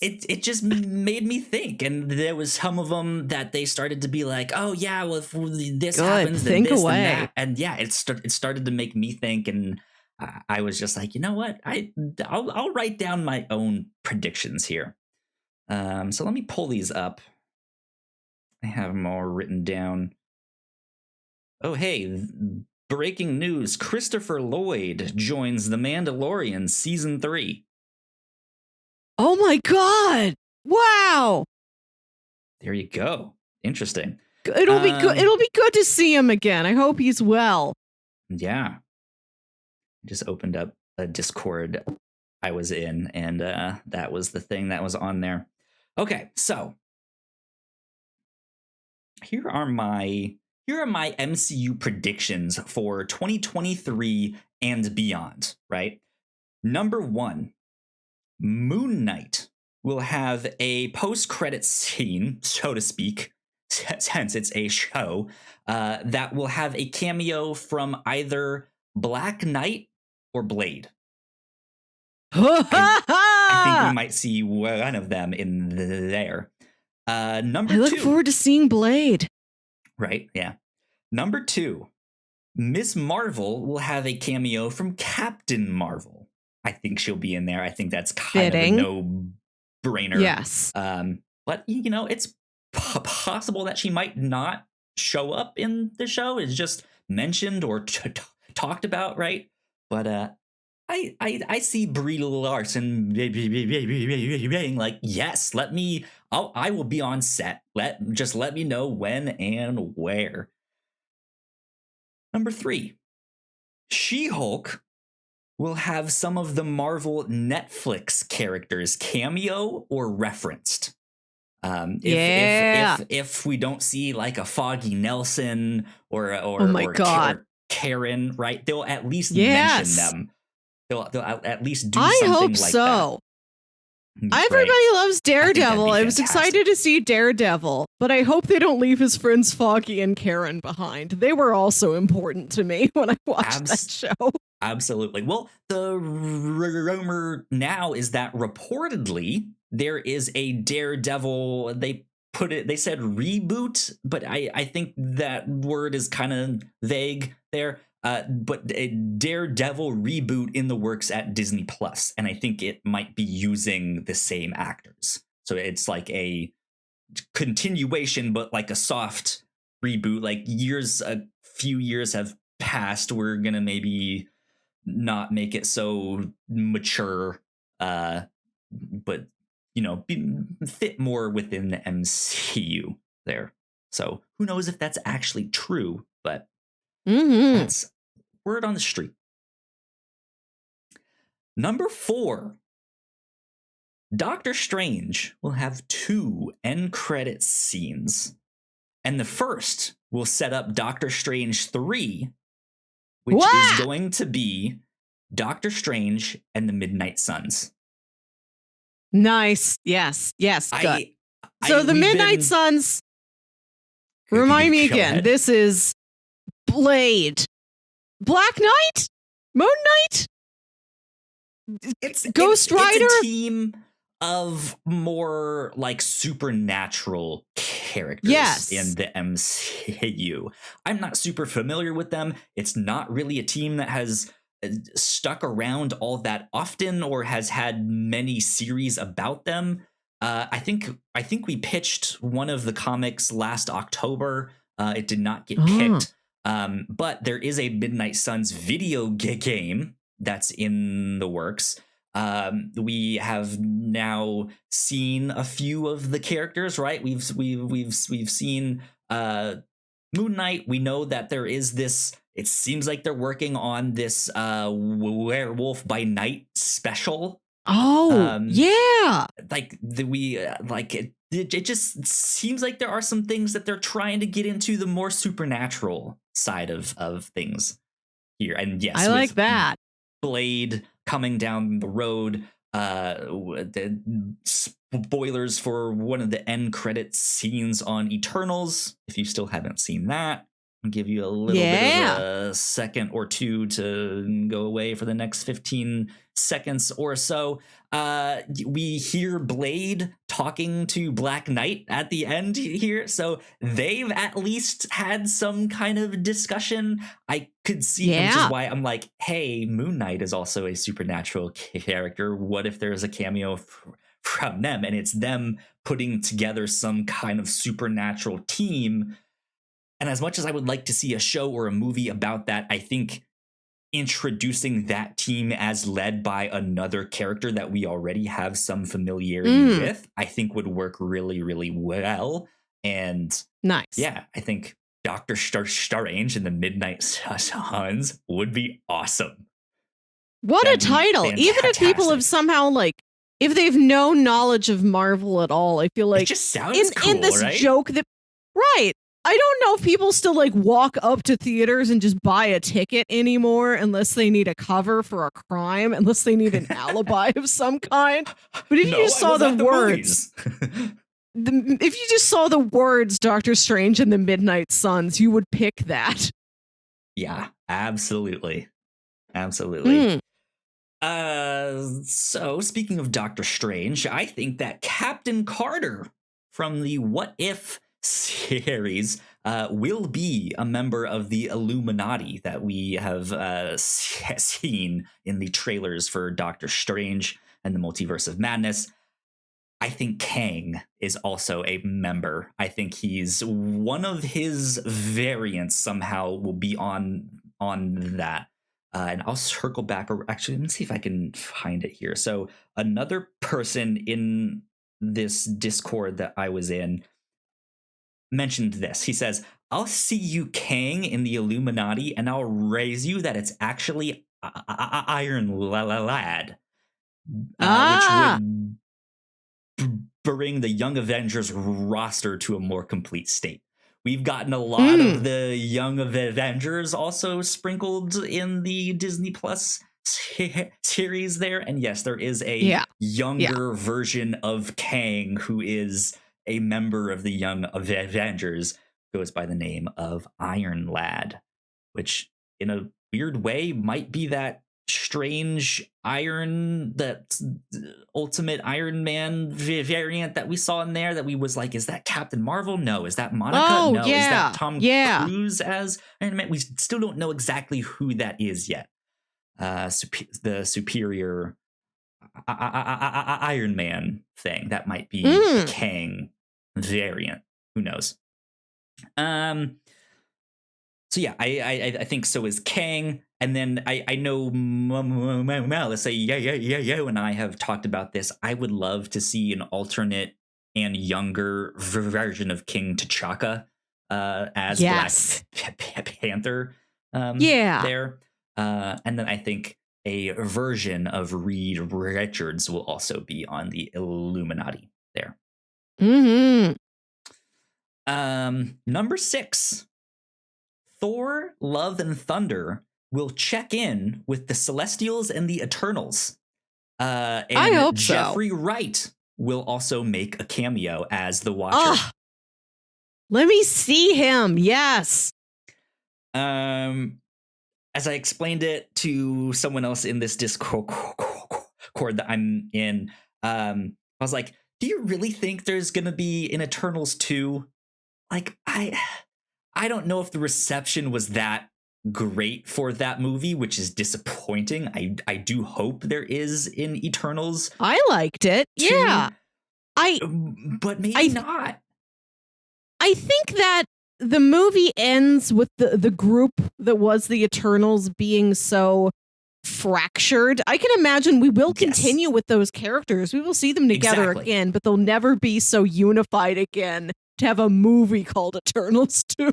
S1: It just made me think, and there was some of them that they started to be like, oh yeah, well if this happens, then
S2: think
S1: this
S2: away.
S1: and that, and yeah, it started to make me think, and I was just like, you know what, I'll write down my own predictions here. So let me pull these up. I have them all written down. Oh, hey, breaking news. Christopher Lloyd joins The Mandalorians season 3.
S2: Oh my God. Wow.
S1: There you go. Interesting.
S2: It'll be good. It'll be good to see him again. I hope he's well.
S1: Yeah. Just opened up a Discord I was in, and that was the thing that was on there. Okay, so here are my MCU predictions for 2023 and beyond, right? Number 1, Moon Knight will have a post-credit scene, so to speak, since it's a show, that will have a cameo from either Black Knight or Blade. I think we might see one of them in there. Number 2.
S2: I look forward to seeing Blade.
S1: Right, yeah. Number 2. Miss Marvel will have a cameo from Captain Marvel. I think she'll be in there. I think that's kind
S2: Fitting.
S1: of a no-brainer.
S2: Yes.
S1: But it's possible that she might not show up in the show. It's just mentioned or talked about, right? But I see Brie Larson being like, yes, I will be on set. Let me know when and where. Number 3, She-Hulk will have some of the Marvel Netflix characters cameo or referenced. If we don't see like a Foggy Nelson or Karen, right? They'll at least mention them. They'll at least do something like that. I hope so.
S2: Everybody loves Daredevil. I was excited to see Daredevil, but I hope they don't leave his friends Foggy and Karen behind. They were also important to me when I watched that show.
S1: Absolutely. Well, the rumor now is that reportedly there is a Daredevil. They said reboot, but I think that word is kind of vague there. But a Daredevil reboot in the works at Disney Plus, and I think it might be using the same actors. So it's like a continuation, but like a soft reboot. Like a few years have passed. We're gonna maybe not make it so mature, but fit more within the MCU there. So who knows if that's actually true, but that's word on the street. Number 4, Doctor Strange will have 2 end credits scenes, and the first will set up Doctor Strange 3, which is going to be Doctor Strange and the Midnight Suns.
S2: Nice. Yes. Good. So the Midnight Suns, remind me again, ahead. This is Blade, Black Knight, Moon Knight, Ghost Rider.
S1: It's a team of more like supernatural characters in the MCU. I'm not super familiar with them. It's not really a team that has stuck around all that often or has had many series about them. I think we pitched one of the comics last October. It did not get picked. But there is a Midnight Suns video game that's in the works. We have now seen a few of the characters, right? We've seen Moon Knight. We know that there is this. It seems like they're working on this Werewolf by Night special.
S2: Oh, yeah.
S1: It just seems like there are some things that they're trying to get into the more supernatural side of things here. And yes,
S2: I like that.
S1: Blade coming down the road, the spoilers for one of the end credit scenes on Eternals. If you still haven't seen that, I'll give you a little bit of a second or two to go away for the next 15 seconds or so. We hear Blade talking to Black Knight at the end here, so they've at least had some kind of discussion. I could see, which is why I'm like, hey, Moon Knight is also a supernatural character. What if there's a cameo from them, and it's them putting together some kind of supernatural team? And as much as I would like to see a show or a movie about that, I think introducing that team as led by another character that we already have some familiarity with, I think would work really, really well. And
S2: nice.
S1: Yeah, I think Doctor Strange and the Midnight Suns would be awesome.
S2: What a title. Even if people have somehow if they've no knowledge of Marvel at all, I feel like
S1: it just sounds cool,
S2: in this
S1: right?
S2: joke that I don't know if people still walk up to theaters and just buy a ticket anymore unless they need a cover for a crime, unless they need an alibi of some kind. But if you just saw the words, if you just saw the words Doctor Strange and the Midnight Suns, you would pick that.
S1: Yeah, absolutely. Absolutely. So speaking of Doctor Strange, I think that Captain Carter from the What If series will be a member of the Illuminati that we have seen in the trailers for Doctor Strange and the Multiverse of Madness. I think Kang is also a member. I think he's one of his variants somehow will be on that. And I'll circle back, or actually, let me see if I can find it here. So another person in this Discord that I was in mentioned this. He says, I'll see you, Kang, in the Illuminati, and I'll raise you that it's actually Iron Lad. Which would bring the Young Avengers roster to a more complete state. We've gotten a lot of the Young Avengers also sprinkled in the Disney Plus series there. And yes, there is a younger version of Kang who is a member of the Young Avengers, goes by the name of Iron Lad, which in a weird way might be that strange that Ultimate Iron Man variant that we saw in there that we was like, is that Captain Marvel? No. Is that Monica? No. Is that Tom Cruise as Iron Man? We still don't know exactly who that is yet. The superior Iron Man thing. That might be Kang variant. Who knows? So yeah, I think so is Kang. And then I know Melissa, and I have talked about this. I would love to see an alternate and younger version of King T'Chaka as Black Panther. There. And then I think a version of Reed Richards will also be on the Illuminati there. Number 6, Thor: Love and Thunder will check in with the Celestials and the Eternals. And
S2: I hope
S1: Jeffrey Wright will also make a cameo as the Watcher.
S2: Let me see him. Yes.
S1: As I explained it to someone else in this Discord that I'm in, I was like, do you really think there's going to be an Eternals 2? Like, I don't know if the reception was that great for that movie, which is disappointing. I do hope there is in Eternals.
S2: I liked it.
S1: 2,
S2: yeah.
S1: But maybe not.
S2: I think that the movie ends with the group that was the Eternals being so fractured. I can imagine we will continue with those characters. We will see them together again, but they'll never be so unified again to have a movie called Eternals 2.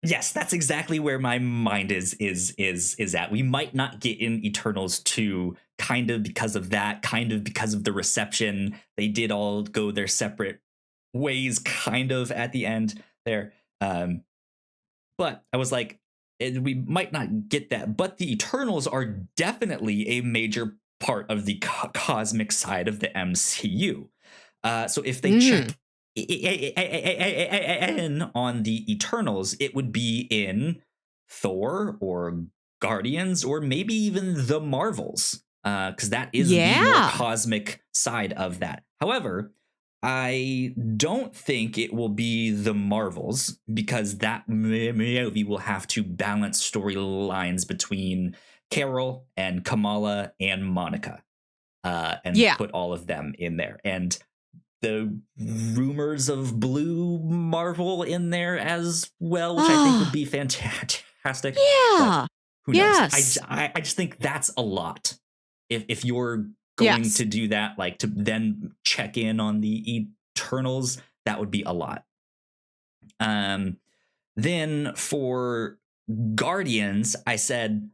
S1: Yes, that's exactly where my mind is at. We might not get in Eternals 2 kind of because of that, kind of because of the reception. They did all go their separate ways kind of at the end there. But I was like, we might not get that. But the Eternals are definitely a major part of the cosmic side of the MCU. So if they check in on the Eternals, it would be in Thor or Guardians or maybe even the Marvels, because that is the more cosmic side of that. However, I don't think it will be the Marvels, because that movie will have to balance storylines between Carol and Kamala and Monica, and put all of them in there. And the rumors of Blue Marvel in there as well, which I think would be fantastic.
S2: Yeah.
S1: Who knows? I just think that's a lot. If you're going to do that, like to then check in on the Eternals, that would be a lot. Then for Guardians, I said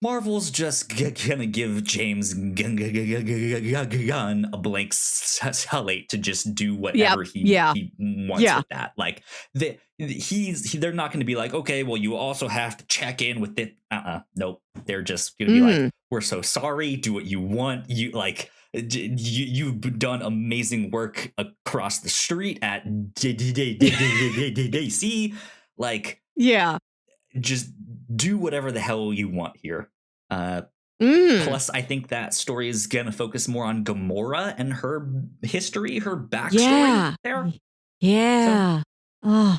S1: Marvel's just gonna give James Gunn a blank slate to just do whatever he wants with that. Like they're not going to be like, okay, well, you also have to check in with it. Nope. They're just gonna be like, we're so sorry. Do what you want. You like you've done amazing work across the street at DC. Like, just do whatever the hell you want here. Plus, I think that story is gonna focus more on Gamora and her history, her backstory there.
S2: Yeah. Oh.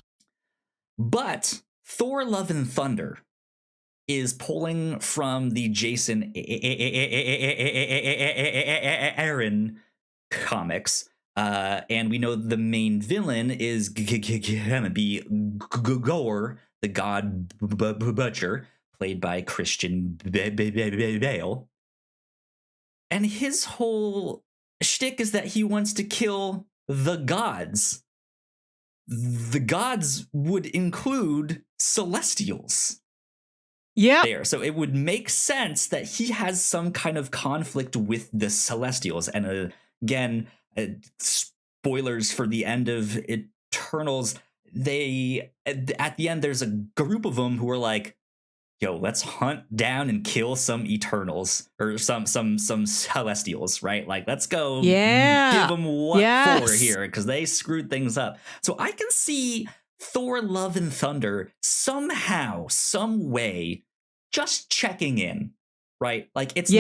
S1: But Thor: Love and Thunder is pulling from the Jason Aaron comics. And we know the main villain is gonna be Gore, the God Butcher, played by Christian Bale. And his whole shtick is that he wants to kill the gods. The gods would include Celestials.
S2: Yeah.
S1: There. So it would make sense that he has some kind of conflict with the Celestials. And again, spoilers for the end of Eternals. They at the end, there's a group of them who are like, "Yo, let's hunt down and kill some Eternals or some Celestials, right? Like, let's go give them what for here because they screwed things up." So I can see Thor: Love and Thunder somehow, some way, just checking in, right? Like it's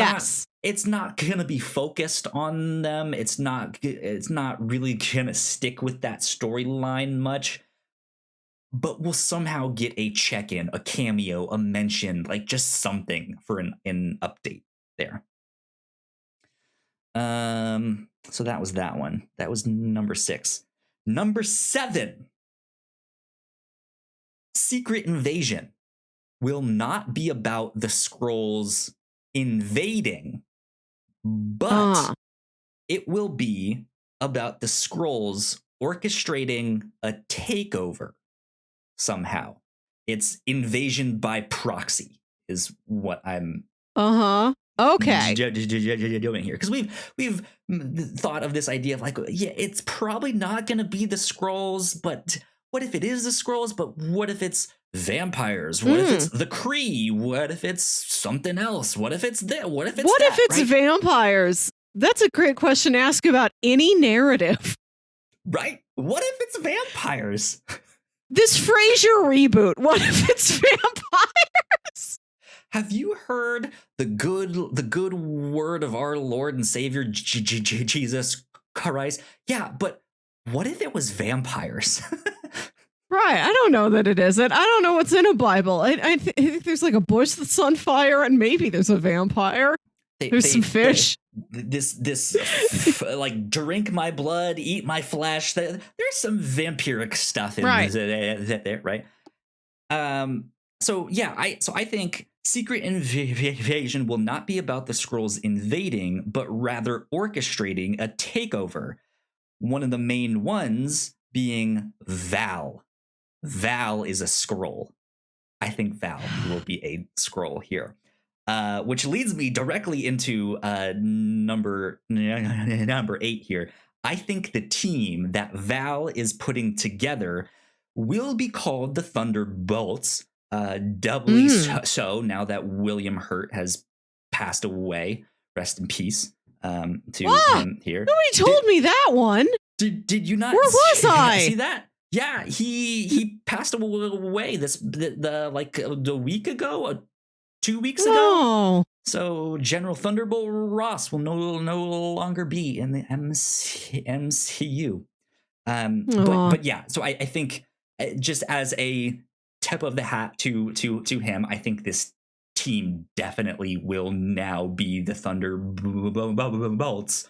S1: not gonna be focused on them. It's not really gonna stick with that storyline much. But we'll somehow get a check-in, a cameo, a mention, like just something for an update there. So that was that one. That was number 6. Number 7. Secret Invasion will not be about the Skrulls invading, but it will be about the Skrulls orchestrating a takeover somehow. It's invasion by proxy is what I'm
S2: okay
S1: doing here, because we've thought of this idea of like, yeah, it's probably not going to be the Skrulls, but what if it is the Skrulls? But what if it's vampires? What if it's the Kree? What if it's something else? What if it's that? What if it's
S2: vampires? That's a great question to ask about any narrative,
S1: right? What if it's vampires?
S2: This Frasier reboot, what if it's vampires?
S1: Have you heard the good word of our Lord and Savior Jesus Christ? Yeah, but what if it was vampires?
S2: Right, I don't know that it isn't. I don't know what's in a Bible. I think there's like a bush that's on fire, and maybe there's a vampire. There's some fish.
S1: This like drink my blood, eat my flesh. There's some vampiric stuff in there, right? So yeah, I think Secret Invasion will not be about the Skrulls invading, but rather orchestrating a takeover. One of the main ones being Val. Val is a Skrull. I think Val will be a Skrull here. Which leads me directly into number 8 here. I think the team that Val is putting together will be called the Thunderbolts. Doubly so now that William Hurt has passed away. Rest in peace to him here.
S2: Nobody told me that one.
S1: Did you not?
S2: Where was I?
S1: See that? Yeah, he passed away a week ago. 2 weeks ago. So General Thunderbolt Ross will no longer be in the MCU. But yeah, so I think just as a tip of the hat to him, I think this team definitely will now be the Thunderbolts.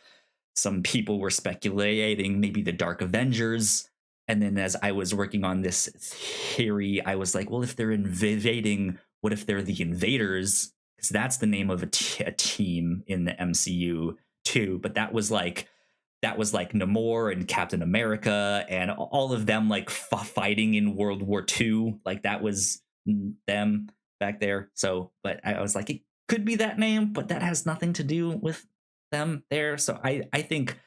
S1: Some people were speculating maybe the Dark Avengers. And then as I was working on this theory, I was like, well, if they're invading, what if they're the Invaders? Because that's the name of a team in the MCU too. But that was like Namor and Captain America and all of them like fighting in World War II. Like that was them back there. So, but I was like, it could be that name, but that has nothing to do with them there. So I think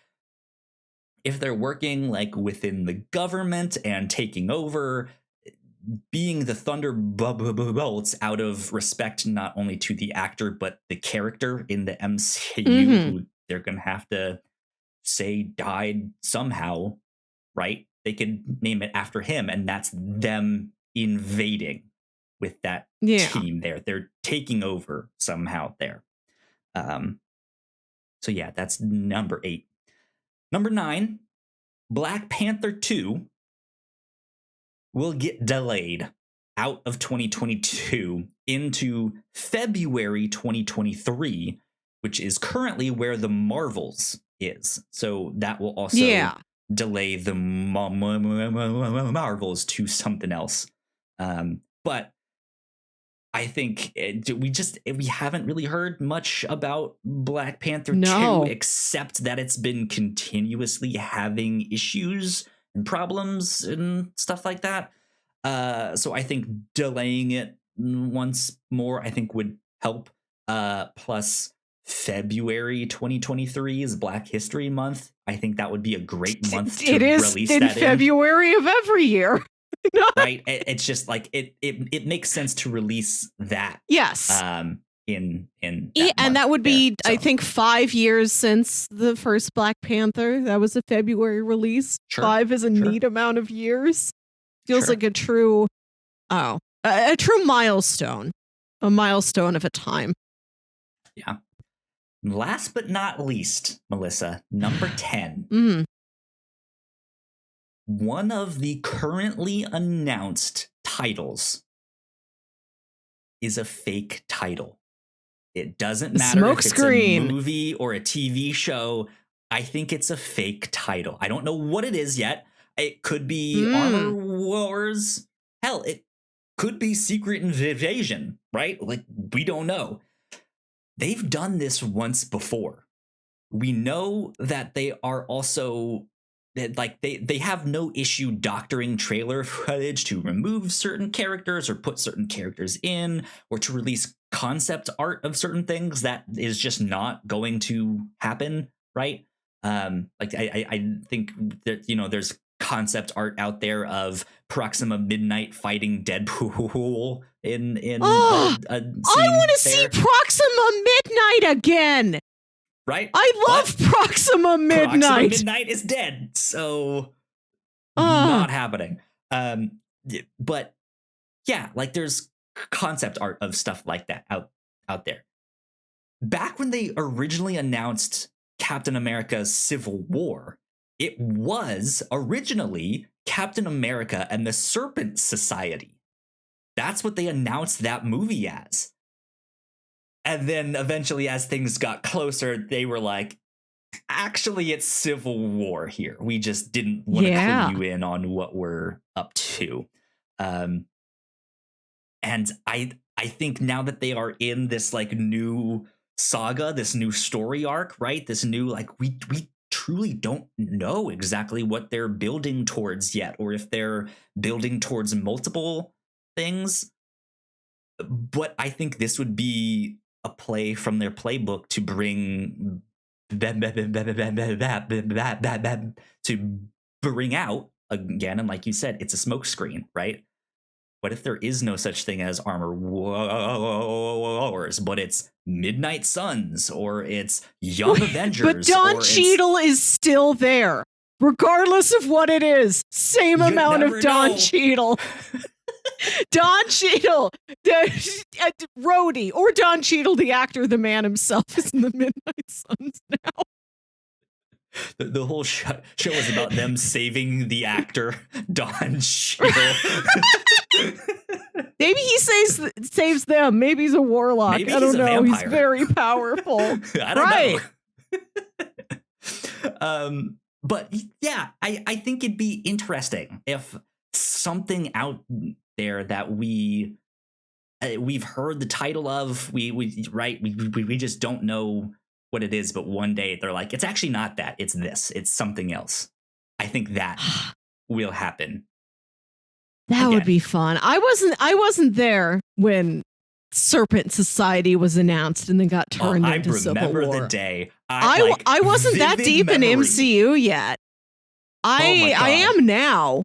S1: if they're working like within the government and taking over, being the Thunderbolts out of respect not only to the actor but the character in the MCU, who they're gonna have to say died somehow, right? They could name it after him, and that's them invading with that team there. They're taking over somehow there. So yeah, that's number 8. Number 9, Black Panther 2 will get delayed out of 2022 into February 2023, which is currently where the Marvels is. So that will also delay the Marvels to something else. But I think we haven't really heard much about Black Panther 2, except that it's been continuously having issues and problems and stuff like that. So I think delaying it once more, I think, would help. Plus, February 2023 is Black History Month. I think that would be a great month to release that in.
S2: February of every year.
S1: Right? It's just like it makes sense to release that.
S2: Yes.
S1: In
S2: and that would be, I think, 5 years since the first Black Panther. That was a February release. Sure. 5 is a neat amount of years. Feels like a true milestone. A milestone of a time.
S1: Yeah. Last but not least, Melissa, number 10. One of the currently announced titles is a fake title. It doesn't matter if it's a movie or a TV show. I think it's a fake title. I don't know what it is yet. It could be Armor Wars. Hell, it could be Secret Invasion, right? Like, we don't know. They've done this once before. We know that they are also that, like, they have no issue doctoring trailer footage to remove certain characters or put certain characters in, or to release concept art of certain things that is just not going to happen, right? Like I think that, you know, there's concept art out there of Proxima Midnight fighting Deadpool in a scene. I
S2: want to see Proxima Midnight again.
S1: Right?
S2: I love Proxima Midnight.
S1: Proxima Midnight is dead, so not happening. But yeah, like, there's concept art of stuff like that out there. Back when they originally announced Captain America's Civil War, it was originally Captain America and the Serpent Society. That's what they announced that movie as. And then eventually, as things got closer, they were like, actually, it's Civil War here. We just didn't want to clue you in on what we're up to. And I think now that they are in this, like, new saga, this new story arc, right? This new, like, we truly don't know exactly what they're building towards yet, or if they're building towards multiple things. But I think this would be a play from their playbook to bring out again. And like you said, it's a smokescreen, right? What if there is no such thing as Armor Wars, but it's Midnight Suns, or it's Young Avengers?
S2: But Don Cheadle is still there, regardless of what it is. Same amount of Don Cheadle. Don Cheadle, Rhodey, or Don Cheadle, the actor, the man himself, is in the Midnight Suns now.
S1: The whole show is about them saving the actor, Don Cheadle.
S2: Maybe he saves them. Maybe he's a warlock.
S1: Maybe
S2: I don't know.
S1: Vampire.
S2: He's very powerful.
S1: I don't know. But yeah, I think it'd be interesting if something out there that we've heard the title of, we just don't know what it is, but one day they're like, it's actually not that, it's this, it's something else. I think that will happen.
S2: That would be fun. I wasn't there when Serpent Society was announced and then got turned into Civil War.
S1: I remember the day.
S2: I wasn't that deep in MCU yet. I am now.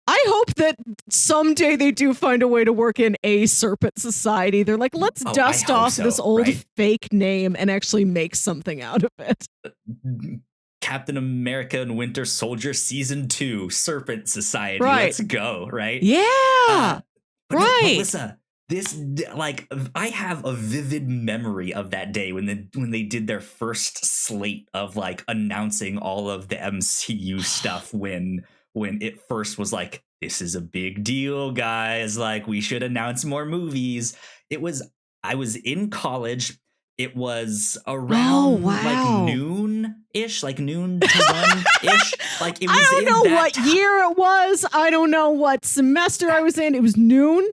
S2: I hope that someday they do find a way to work in a Serpent Society. They're like, let's dust off this old fake name and actually make something out of it.
S1: Captain America and Winter Soldier Season 2, Serpent Society. Let's go, right?
S2: Yeah.
S1: But Melissa, this, like, I have a vivid memory of that day when they did their first slate of, like, announcing all of the MCU stuff when it first was like, this is a big deal, guys. Like, we should announce more movies. I was in college. It was around like
S2: wow.
S1: noon-ish, like noon to one-ish. Like, it was
S2: I don't know what
S1: time.
S2: year it was. I don't know what semester I was in. It was noon.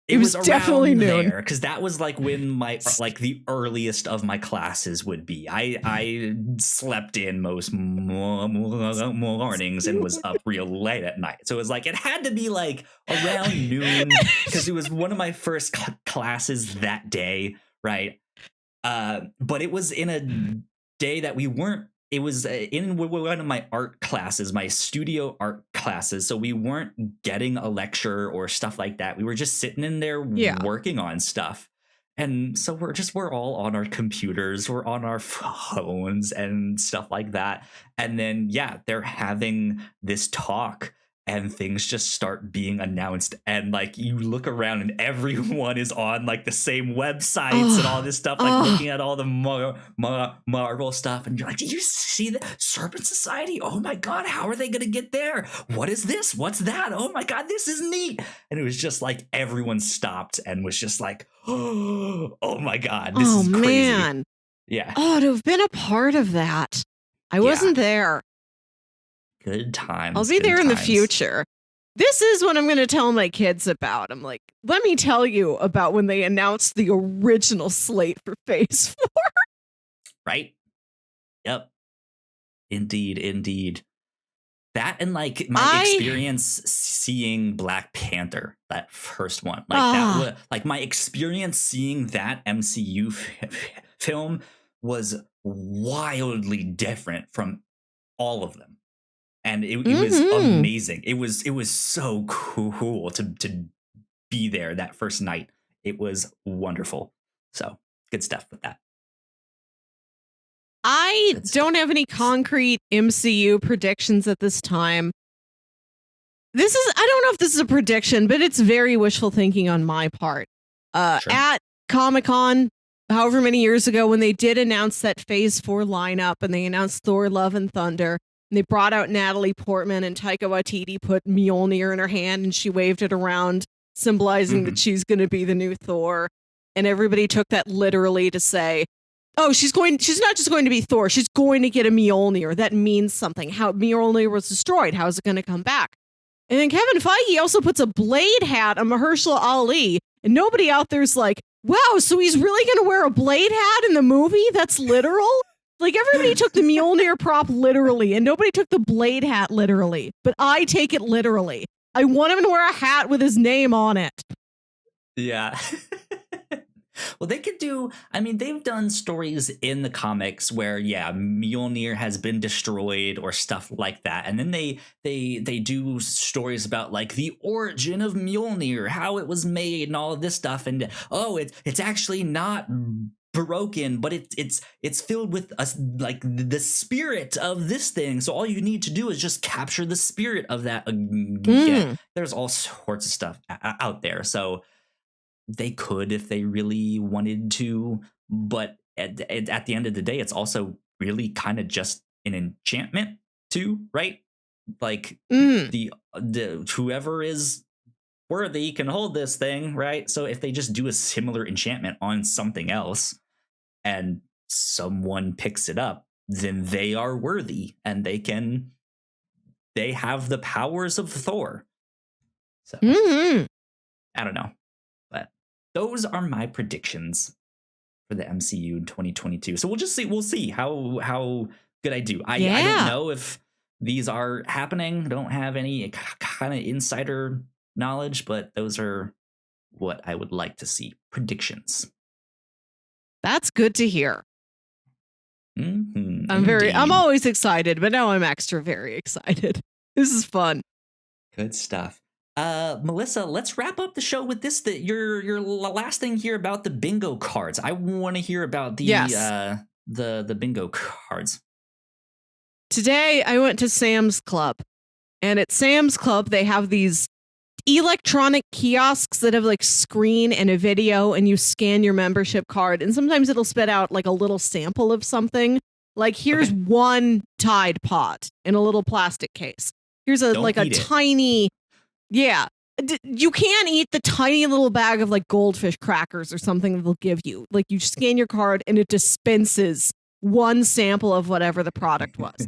S2: It was definitely noon.
S1: Because that was like when my like the earliest of my classes would be. I slept in most mornings and was up real late at night. So it was like it had to be like around noon because it was one of my first classes that day, right? But it was in a day that we weren't. It was in one of my art classes, my studio art classes. So we weren't getting a lecture or stuff like that. We were just sitting in there working on stuff. And so we're all on our computers, we're on our phones and stuff like that. And then, they're having this talk and things just start being announced. And like you look around and everyone is on like the same websites and all this stuff, like looking at all the Marvel stuff. And you're like, did you see the Serpent Society? Oh my God, how are they going to get there? What is this? What's that? Oh my God, this is neat. And it was just like everyone stopped and was just like, oh my God, this is crazy.
S2: Man.
S1: Yeah.
S2: Oh, to have been a part of that. I wasn't there.
S1: Good times.
S2: I'll be there in the future. This is what I'm going to tell my kids about. I'm like, let me tell you about when they announced the original slate for Phase 4.
S1: Right? Yep. Indeed. That and like my experience seeing Black Panther, that first one. Like that was like my experience seeing that MCU film was wildly different from all of them. And it was amazing. It was so cool to be there that first night. It was wonderful. So good stuff with that.
S2: I don't have any concrete MCU predictions at this time. I don't know if this is a prediction, but it's very wishful thinking on my part. Sure. At Comic-Con, however many years ago, when they did announce that Phase 4 lineup and they announced Thor, Love and Thunder, and they brought out Natalie Portman and Taika Waititi put Mjolnir in her hand and she waved it around, symbolizing that she's going to be the new Thor. And everybody took that literally to say, oh, she's not just going to be Thor, she's going to get a Mjolnir. That means something. How Mjolnir was destroyed. How is it going to come back? And then Kevin Feige also puts a blade hat on Mahershala Ali, and nobody out there's like, wow, so he's really going to wear a blade hat in the movie? That's literal? Like, everybody took the Mjolnir prop literally, and nobody took the blade hat literally. But I take it literally. I want him to wear a hat with his name on it.
S1: Yeah. Well, they could do, I mean, they've done stories in the comics where, Mjolnir has been destroyed or stuff like that. And then they do stories about like the origin of Mjolnir, how it was made and all of this stuff. And it's actually not broken, but it's filled with like the spirit of this thing. So all you need to do is just capture the spirit of that. There's all sorts of stuff out there. So they could if they really wanted to, but at the end of the day, it's also really kind of just an enchantment too, right? Like the whoever is worthy can hold this thing, right? So if they just do a similar enchantment on something else and someone picks it up, then they are worthy and they have the powers of Thor. So I don't know. Those are my predictions for the MCU in 2022. So we'll just see. We'll see how good I do. I don't know if these are happening. I don't have any kind of insider knowledge, but those are what I would like to see. Predictions.
S2: That's good to hear.
S1: Mm-hmm.
S2: I'm always excited, but now I'm extra very excited. This is fun. Good
S1: stuff. Melissa, let's wrap up the show with this. Your last thing here about the bingo cards. I want to hear about the bingo cards.
S2: Today I went to Sam's Club, and at Sam's Club they have these electronic kiosks that have like screen and a video, and you scan your membership card, and sometimes it'll spit out like a little sample of something. Like, here's one Tide Pod in a little plastic case. Here's a tiny Yeah. You can't eat the tiny little bag of like goldfish crackers or something that they'll give you. Like you scan your card and it dispenses one sample of whatever the product was.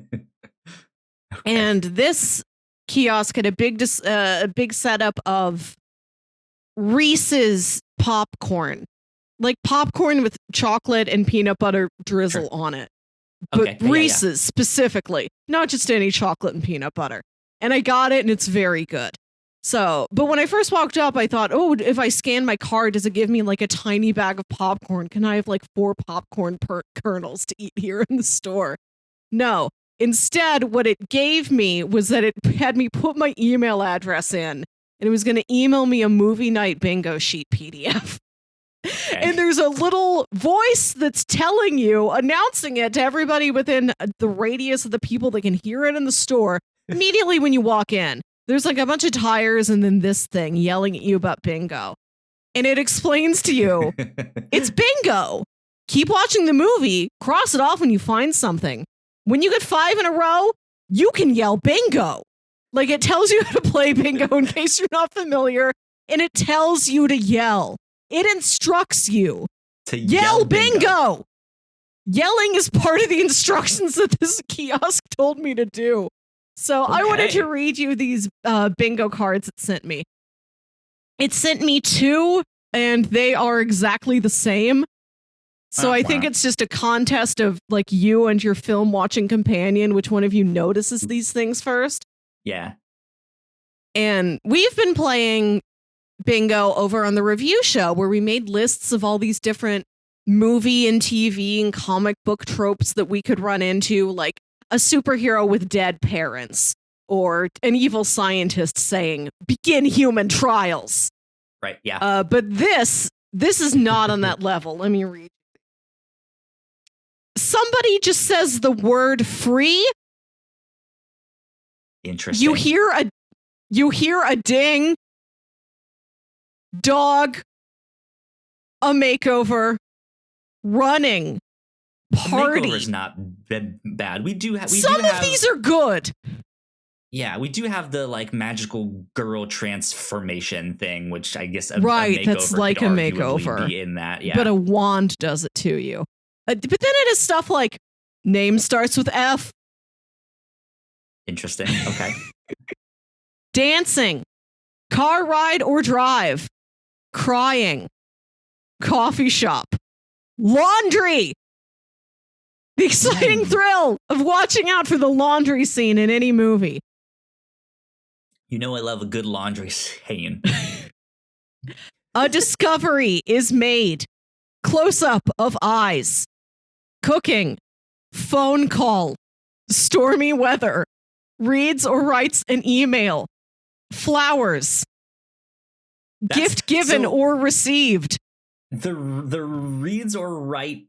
S2: And this kiosk had a big setup of Reese's popcorn, like popcorn with chocolate and peanut butter drizzle on it. But Reese's specifically, not just any chocolate and peanut butter. And I got it and it's very good. So, but when I first walked up, I thought, oh, if I scan my card, does it give me like a tiny bag of popcorn? Can I have like 4 popcorn kernels to eat here in the store? No. Instead, what it gave me was that it had me put my email address in, and it was going to email me a movie night bingo sheet PDF. Okay. And there's a little voice that's telling you, announcing it to everybody within the radius of the people that can hear it in the store immediately when you walk in. There's like a bunch of tires and then this thing yelling at you about bingo. And it explains to you, it's bingo. Keep watching the movie, cross it off when you find something. When you get 5 in a row, you can yell bingo. Like it tells you how to play bingo in case you're not familiar, and it tells you to yell. It instructs you to yell bingo. Yelling is part of the instructions that this kiosk told me to do. So I wanted to read you these bingo cards it sent me. It sent me 2, and they are exactly the same. So I think it's just a contest of like you and your film watching companion, which one of you notices these things first.
S1: Yeah.
S2: And we've been playing bingo over on the review show where we made lists of all these different movie and TV and comic book tropes that we could run into, like a superhero with dead parents or an evil scientist saying, begin human trials.
S1: Right. Yeah.
S2: But this is not on that level. Let me read. Somebody just says the word free.
S1: Interesting.
S2: You hear a ding, dog, a makeover, running, party.
S1: Makeover's not bad. We do have
S2: some of these are good.
S1: Yeah, we do have the like magical girl transformation thing, which I guess a
S2: that's like a makeover.
S1: Be in that, yeah.
S2: But a wand does it to you. But then it is stuff like name starts with F.
S1: Interesting. Okay.
S2: Dancing, car ride or drive, crying, coffee shop, laundry. The exciting thrill of watching out for the laundry scene in any movie.
S1: You know I love a good laundry scene.
S2: A discovery is made. Close-up of eyes. Cooking. Phone call. Stormy weather. Reads or writes an email. Flowers. Gift given or received.
S1: The reads or writes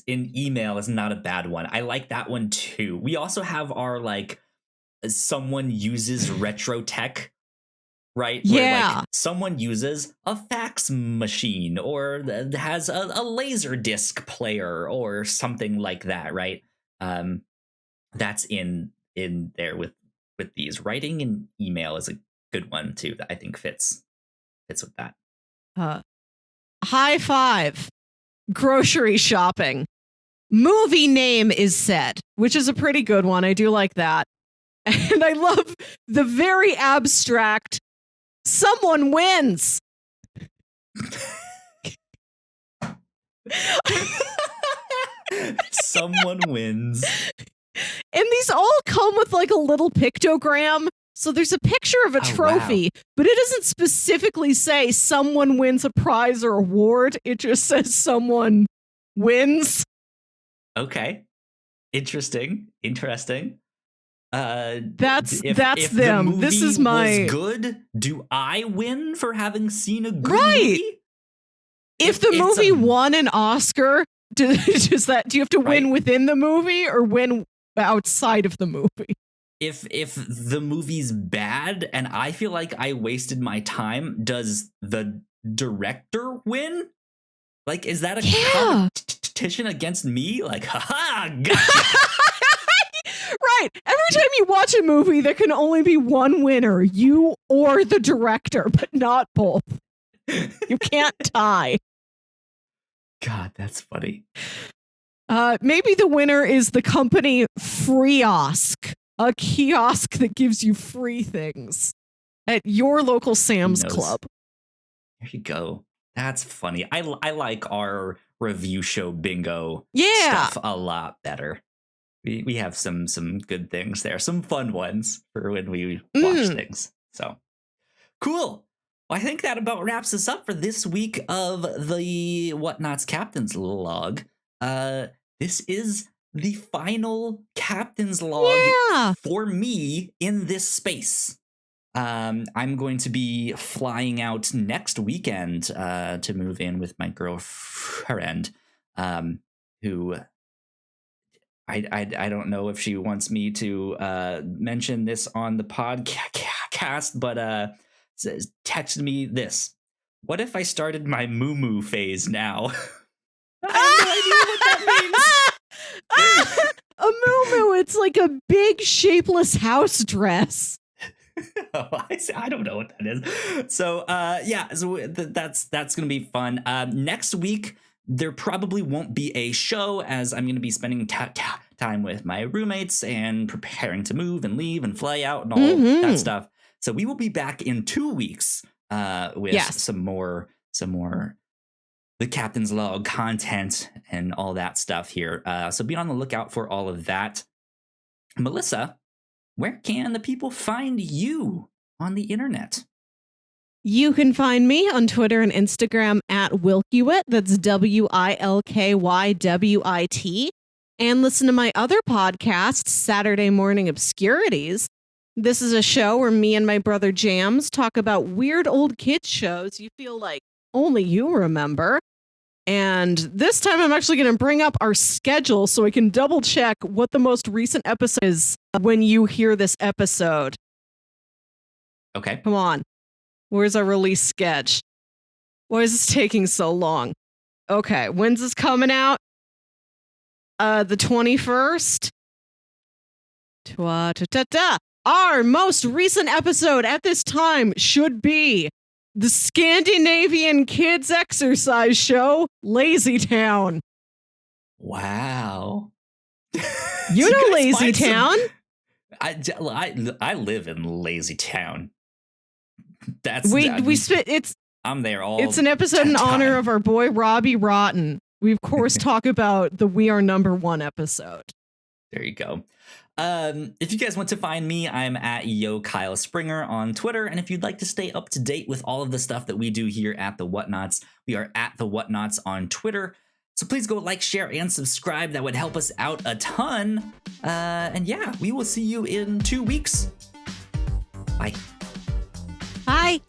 S1: in email is not a bad one. I like that one too. We also have our like someone uses retro tech, right?
S2: Yeah.
S1: Where, like, someone uses a fax machine or has a laser disc player or something like that, right? That's in there with these. Writing and email is a good one too that I think fits with that.
S2: High five. Grocery shopping. Movie name is said, which is a pretty good one. I do like that. And I love the very abstract someone wins.
S1: Someone wins.
S2: And these all come with like a little pictogram. So there's a picture of a trophy, but it doesn't specifically say someone wins a prize or award. It just says someone wins.
S1: Okay. Interesting.
S2: That's
S1: if
S2: them. This is my
S1: was good. Do I win for having seen a good
S2: right.
S1: movie?
S2: If the movie won an Oscar, do you have to win within the movie or win outside of the movie?
S1: If the movie's bad and I feel like I wasted my time, does the director win? Like, is that a competition against me? Like, haha, gotcha.
S2: right. Every time you watch a movie, there can only be one winner, you or the director, but not both. You can't tie.
S1: God, that's funny.
S2: Maybe the winner is the company Freeosk, a kiosk that gives you free things at your local Sam's Club.
S1: There you go. That's funny. I like our review show bingo
S2: Yeah.
S1: stuff a lot better. We have some good things there, some fun ones for when we watch things. So cool. Well, I think that about wraps us up for this week of the Whatnauts Captain's Log. This is the final Captain's Log for me in this space. I'm going to be flying out next weekend to move in with my girlfriend, who I don't know if she wants me to mention this on the podcast, but texted me this. What if I started my moo phase now? I have no idea what that means.
S2: A moo, it's like a big shapeless house dress.
S1: I don't know what that is. So so that's gonna be fun. Next week there probably won't be a show, as I'm gonna be spending time with my roommates and preparing to move and leave and fly out and all that stuff. So we will be back in 2 weeks with some more the Captain's Log content and all that stuff here. So be on the lookout for all of that. Melissa, where can the people find you on the internet?
S2: You can find me on Twitter and Instagram at Wilkywit. That's WILKYWIT. And listen to my other podcast, Saturday Morning Obscurities. This is a show where me and my brother Jams talk about weird old kids shows you feel like only you remember. And this time I'm actually going to bring up our schedule so we can double check what the most recent episode is when you hear this episode.
S1: Okay.
S2: Come on. Where's our release sketch? Why is this taking so long? Okay. When's this coming out? The 21st. Our most recent episode at this time should be the Scandinavian Kids Exercise Show, Lazy Town.
S1: Wow.
S2: You know Lazy Town?
S1: I live in Lazy Town. I'm there all.
S2: It's an episode in honor of our boy Robbie Rotten. We of course talk about the We Are Number One episode.
S1: There you go. If you guys want to find me, I'm at Yo Kyle Springer on Twitter. And if you'd like to stay up to date with all of the stuff that we do here at the Whatnauts, we are at the Whatnauts on Twitter. So please go like, share, and subscribe. That would help us out a ton. And yeah, we will see you in 2 weeks. Bye.
S2: Bye.